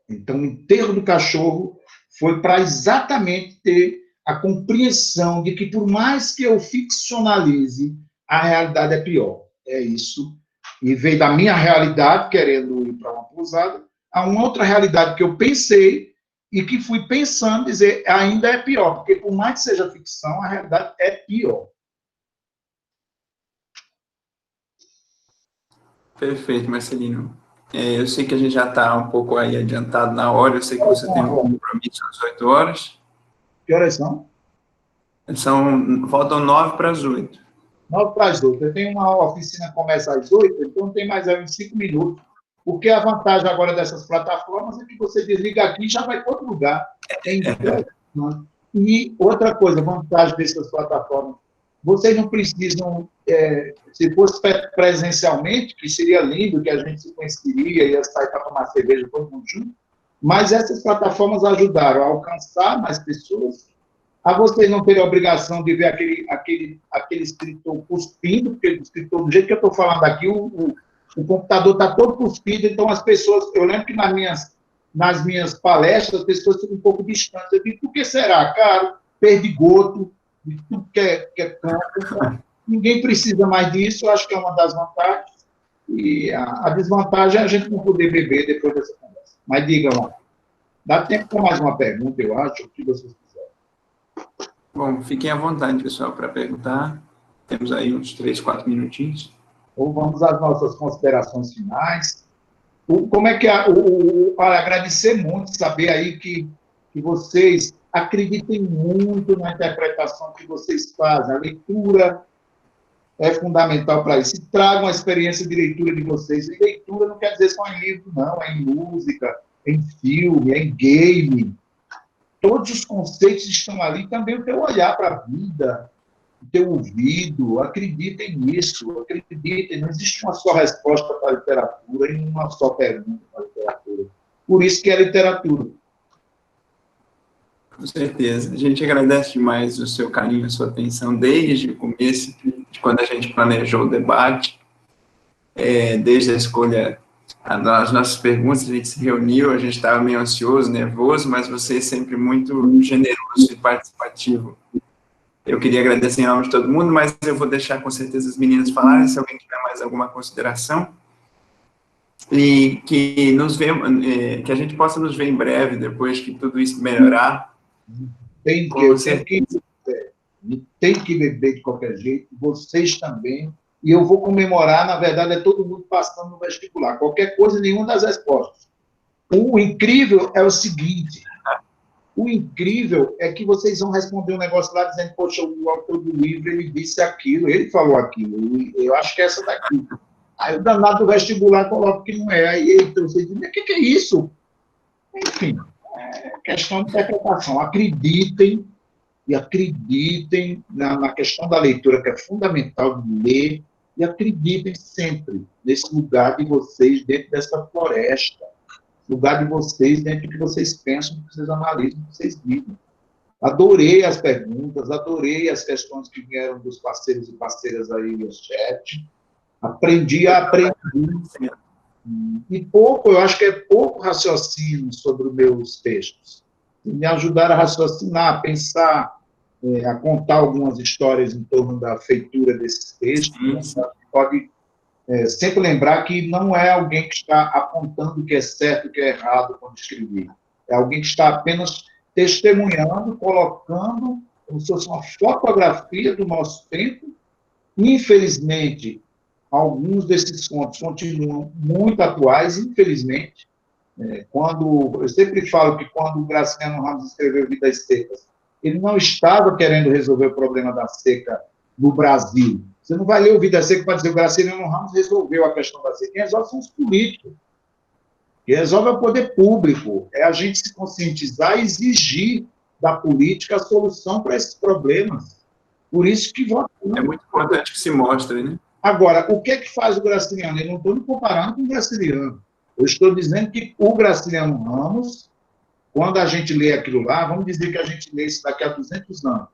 Então, o enterro do cachorro foi para exatamente ter a compreensão de que, por mais que eu ficcionalize, a realidade é pior. É isso. E veio da minha realidade, querendo ir para uma pousada, a uma outra realidade que eu pensei, e que fui pensando, dizer, ainda é pior, porque por mais que seja ficção, a realidade é pior.
Perfeito, Marcelino. Eu sei que a gente já está um pouco aí adiantado na hora, eu sei que você tem um compromisso às 8 horas.
Que horas são?
Faltam 9 para as 8.
9 para as 8. Eu tenho uma oficina que começa às 8, então tem mais aí uns 5 minutos. Porque a vantagem agora dessas plataformas é que você desliga aqui e já vai para outro lugar. E outra coisa, vantagem dessas plataformas, vocês não precisam, se fosse presencialmente, que seria lindo, que a gente se conheceria, ia sair para tomar cerveja todo mundo junto, mas essas plataformas ajudaram a alcançar mais pessoas, a vocês não terem a obrigação de ver aquele escritor cuspindo, porque o escritor, do jeito que eu estou falando aqui, o computador está todo cuspido, então as pessoas, eu lembro que nas minhas palestras, as pessoas ficam um pouco distantes. Eu digo, por que será? Caro, perdigoto, de tudo que é campo. Então, ninguém precisa mais disso, eu acho que é uma das vantagens. E a desvantagem é a gente não poder beber depois dessa conversa. Mas diga lá. Dá tempo para mais uma pergunta, eu acho, o que vocês quiserem.
Bom, fiquem à vontade, pessoal, para perguntar. Temos aí uns 3, 4 minutinhos.
Ou vamos às nossas considerações finais. Como é que para agradecer muito, saber aí que vocês acreditem muito na interpretação que vocês fazem. A leitura é fundamental para isso. Tragam a experiência de leitura de vocês. E leitura não quer dizer só em livro, não. É em música, é em filme, é em game. Todos os conceitos estão ali. Também o teu olhar para a vida, o teu ouvido. Acreditem nisso. Acreditem. Não existe uma só resposta para a literatura e uma só pergunta para a literatura. Por isso que é literatura.
Com certeza. A gente agradece demais o seu carinho, a sua atenção desde o começo, de quando a gente planejou o debate, desde a escolha das nossas perguntas, a gente se reuniu, a gente estava meio ansioso, nervoso, mas você é sempre muito generoso e participativo. Eu queria agradecer em nome de todo mundo, mas eu vou deixar com certeza as meninas falarem, se alguém tiver mais alguma consideração. E que que a gente possa nos ver em breve, depois que tudo isso melhorar.
Tem que beber de qualquer jeito, vocês também, e eu vou comemorar, na verdade, é todo mundo passando no vestibular, qualquer coisa, nenhuma das respostas. O incrível é o seguinte, o incrível é que vocês vão responder um negócio lá dizendo, poxa, o autor do livro, ele disse aquilo, ele falou aquilo, eu acho que é essa daqui. Aí o danado do vestibular coloca que não é, aí então, você diz, o que é isso? Enfim, é questão de interpretação. Acreditem na questão da leitura, que é fundamental de ler, e acreditem sempre nesse lugar de vocês dentro dessa floresta, lugar de vocês dentro do que vocês pensam, do que vocês analisam, do que vocês vivem. Adorei as perguntas, adorei as questões que vieram dos parceiros e parceiras aí no chat. Aprendi. E eu acho que é pouco raciocínio sobre os meus textos. Me ajudaram a raciocinar, a pensar, a contar algumas histórias em torno da feitura desses textos. Pode sempre lembrar que não é alguém que está apontando o que é certo e o que é errado quando escrever. É alguém que está apenas testemunhando, colocando como se fosse uma fotografia do nosso tempo. Infelizmente, alguns desses contos continuam muito atuais, infelizmente. Eu sempre falo que quando o Graciliano Ramos escreveu Vidas Secas, ele não estava querendo resolver o problema da seca no Brasil. Você não vai ler o Vidas Secas para dizer que o Graciliano Ramos resolveu a questão da seca. Quem resolve são os políticos. Quem resolve é o poder público. É a gente se conscientizar e exigir da política a solução para esses problemas. Por isso que
é muito importante que se mostre, né?
Agora, o que é que faz o Graciliano? Eu não estou me comparando com o Graciliano. Eu estou dizendo que o Graciliano Ramos, quando a gente lê aquilo lá, vamos dizer que a gente lê isso daqui a 200 anos.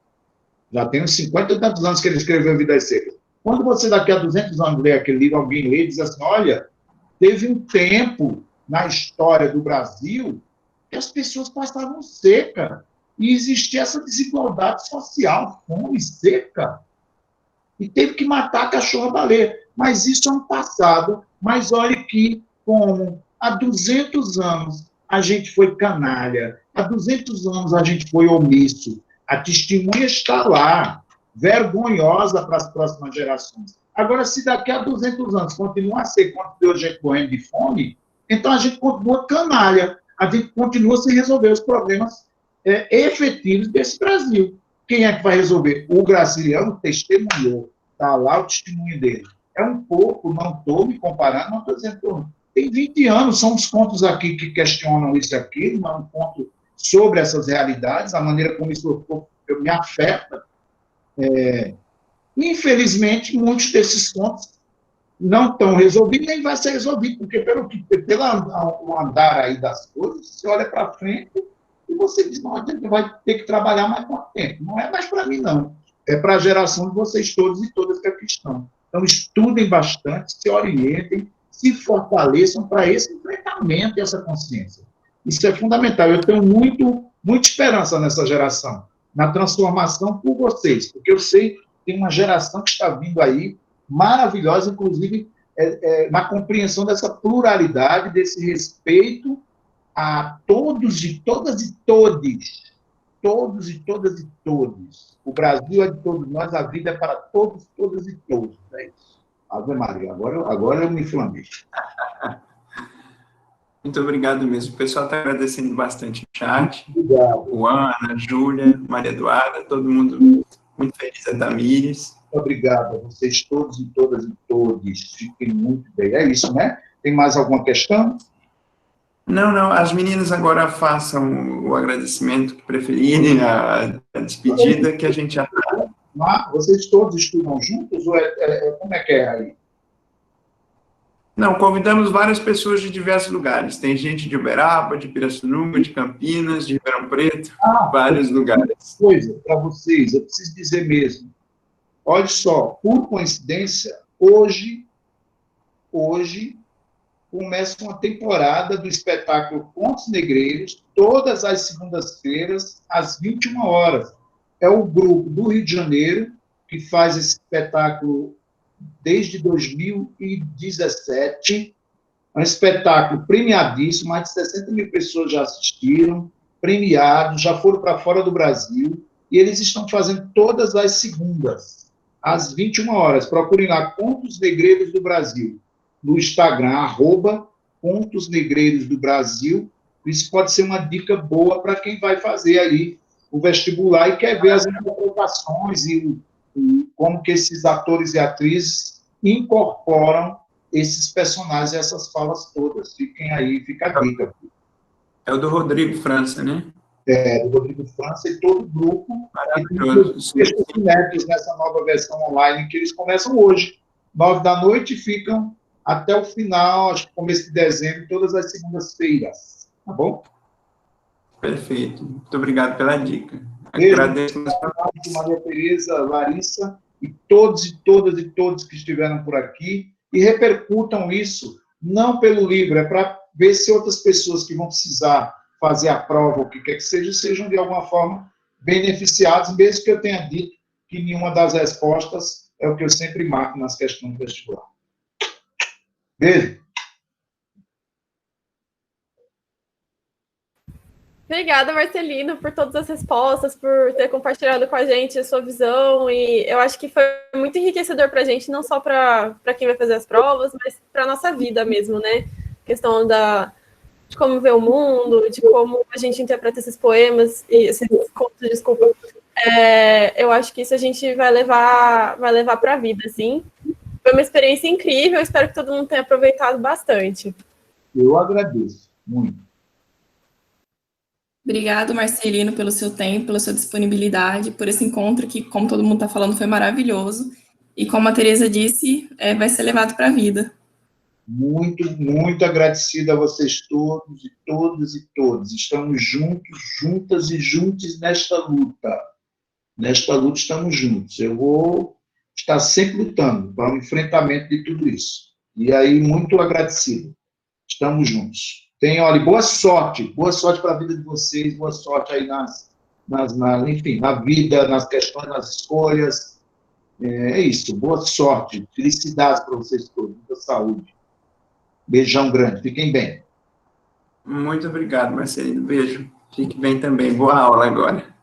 Já tem uns 50 e tantos anos que ele escreveu Vidas Secas. Quando você daqui a 200 anos lê aquele livro, alguém lê e diz assim, olha, teve um tempo na história do Brasil que as pessoas passavam seca e existia essa desigualdade social, fome, seca. E teve que matar a cachorra-baleia. Mas isso é um passado. Mas olhe que, como há 200 anos, a gente foi canalha. Há 200 anos a gente foi omisso. A testemunha está lá, vergonhosa para as próximas gerações. Agora, se daqui a 200 anos continua a ser quanto a gente morrendo de fome, então a gente continua canalha. A gente continua sem resolver os problemas efetivos desse Brasil. Quem é que vai resolver? O Graciliano testemunhou. Está lá o testemunho dele. É um pouco, não estou me comparando, não estou dizendo. Tem 20 anos, são os pontos aqui que questionam isso aqui, não é um ponto sobre essas realidades, a maneira como isso me afeta. Infelizmente, muitos desses pontos não estão resolvidos, nem vai ser resolvido, porque pelo andar aí das coisas, você olha para frente e você diz, não, a gente vai ter que trabalhar mais quanto tempo. Não é mais para mim, não. É para a geração de vocês todos e todas que aqui estão. Então, estudem bastante, se orientem, se fortaleçam para esse enfrentamento e essa consciência. Isso é fundamental. Eu tenho muita esperança nessa geração, na transformação por vocês, porque eu sei que tem uma geração que está vindo aí, maravilhosa, inclusive, na compreensão dessa pluralidade, desse respeito a todos e todas e todes. Todos e todas e todos. O Brasil é de todos nós, a vida é para todos, todas e todos. É isso. Ave Maria, agora eu me inflamei.
Muito obrigado mesmo. O pessoal está agradecendo bastante o chat.
Obrigado.
O Ana, Júlia, Maria Eduarda, todo mundo muito feliz, a Tamires.
Obrigado a vocês todos e todas e todos. Fiquem muito bem. É isso, né? Tem mais alguma questão?
Não. As meninas agora façam o agradecimento que preferirem, a despedida, que a gente já está.
Vocês todos estudam juntos? Ou como é que é aí?
Não, convidamos várias pessoas de diversos lugares. Tem gente de Uberaba, de Pirassununga, de Campinas, de Ribeirão Preto, vários lugares.
Coisa para vocês, eu preciso dizer mesmo. Olha só, por coincidência, hoje começa uma temporada do espetáculo Contos Negreiros, todas as segundas-feiras, às 21 horas. É o grupo do Rio de Janeiro que faz esse espetáculo desde 2017. É um espetáculo premiadíssimo, mais de 60 mil pessoas já assistiram, premiados, já foram para fora do Brasil, e eles estão fazendo todas as segundas, às 21 horas. Procurem lá, Contos Negreiros do Brasil, no Instagram, @Contos Negreiros do Brasil. Isso pode ser uma dica boa para quem vai fazer aí o vestibular e quer ver as interpretações e como que esses atores e atrizes incorporam esses personagens e essas falas todas. Fiquem aí, fica a dica.
É o do Rodrigo França, né?
Do Rodrigo França e todo o grupo.
Maravilhoso.
E tem inéditos nessa nova versão online, que eles começam hoje, 9 da noite, e ficam até o final, acho que começo de dezembro, todas as segundas-feiras. Tá bom?
Perfeito. Muito obrigado pela dica.
Beijo.
Agradeço.
Maria Tereza, Larissa, e todos e todas e todos que estiveram por aqui, e repercutam isso, não pelo livro, é para ver se outras pessoas que vão precisar fazer a prova, o que quer que seja, sejam de alguma forma beneficiados, mesmo que eu tenha dito que nenhuma das respostas é o que eu sempre marco nas questões do vestibular. Beijo.
Obrigada, Marcelino, por todas as respostas, por ter compartilhado com a gente a sua visão, e eu acho que foi muito enriquecedor para a gente, não só para quem vai fazer as provas, mas para a nossa vida mesmo, né? A questão de como ver o mundo, de como a gente interpreta esses poemas, e esses contos, desculpa. Eu acho que isso a gente vai levar para a vida, assim. Foi uma experiência incrível, espero que todo mundo tenha aproveitado bastante.
Eu agradeço muito.
Obrigado, Marcelino, pelo seu tempo, pela sua disponibilidade, por esse encontro que, como todo mundo está falando, foi maravilhoso. E como a Tereza disse, vai ser levado para a vida.
Muito, muito agradecido a vocês todos e todas e todos. Estamos juntos, juntas e juntos nesta luta. Nesta luta estamos juntos. Eu vou estar sempre lutando para o enfrentamento de tudo isso. E aí, muito agradecido. Estamos juntos. Olha, boa sorte para a vida de vocês, boa sorte aí enfim, na vida, nas questões, nas escolhas. É isso, boa sorte, felicidades para vocês todos, muita saúde. Beijão grande, fiquem bem.
Muito obrigado, Marcelino. Beijo. Fique bem também. Boa aula agora.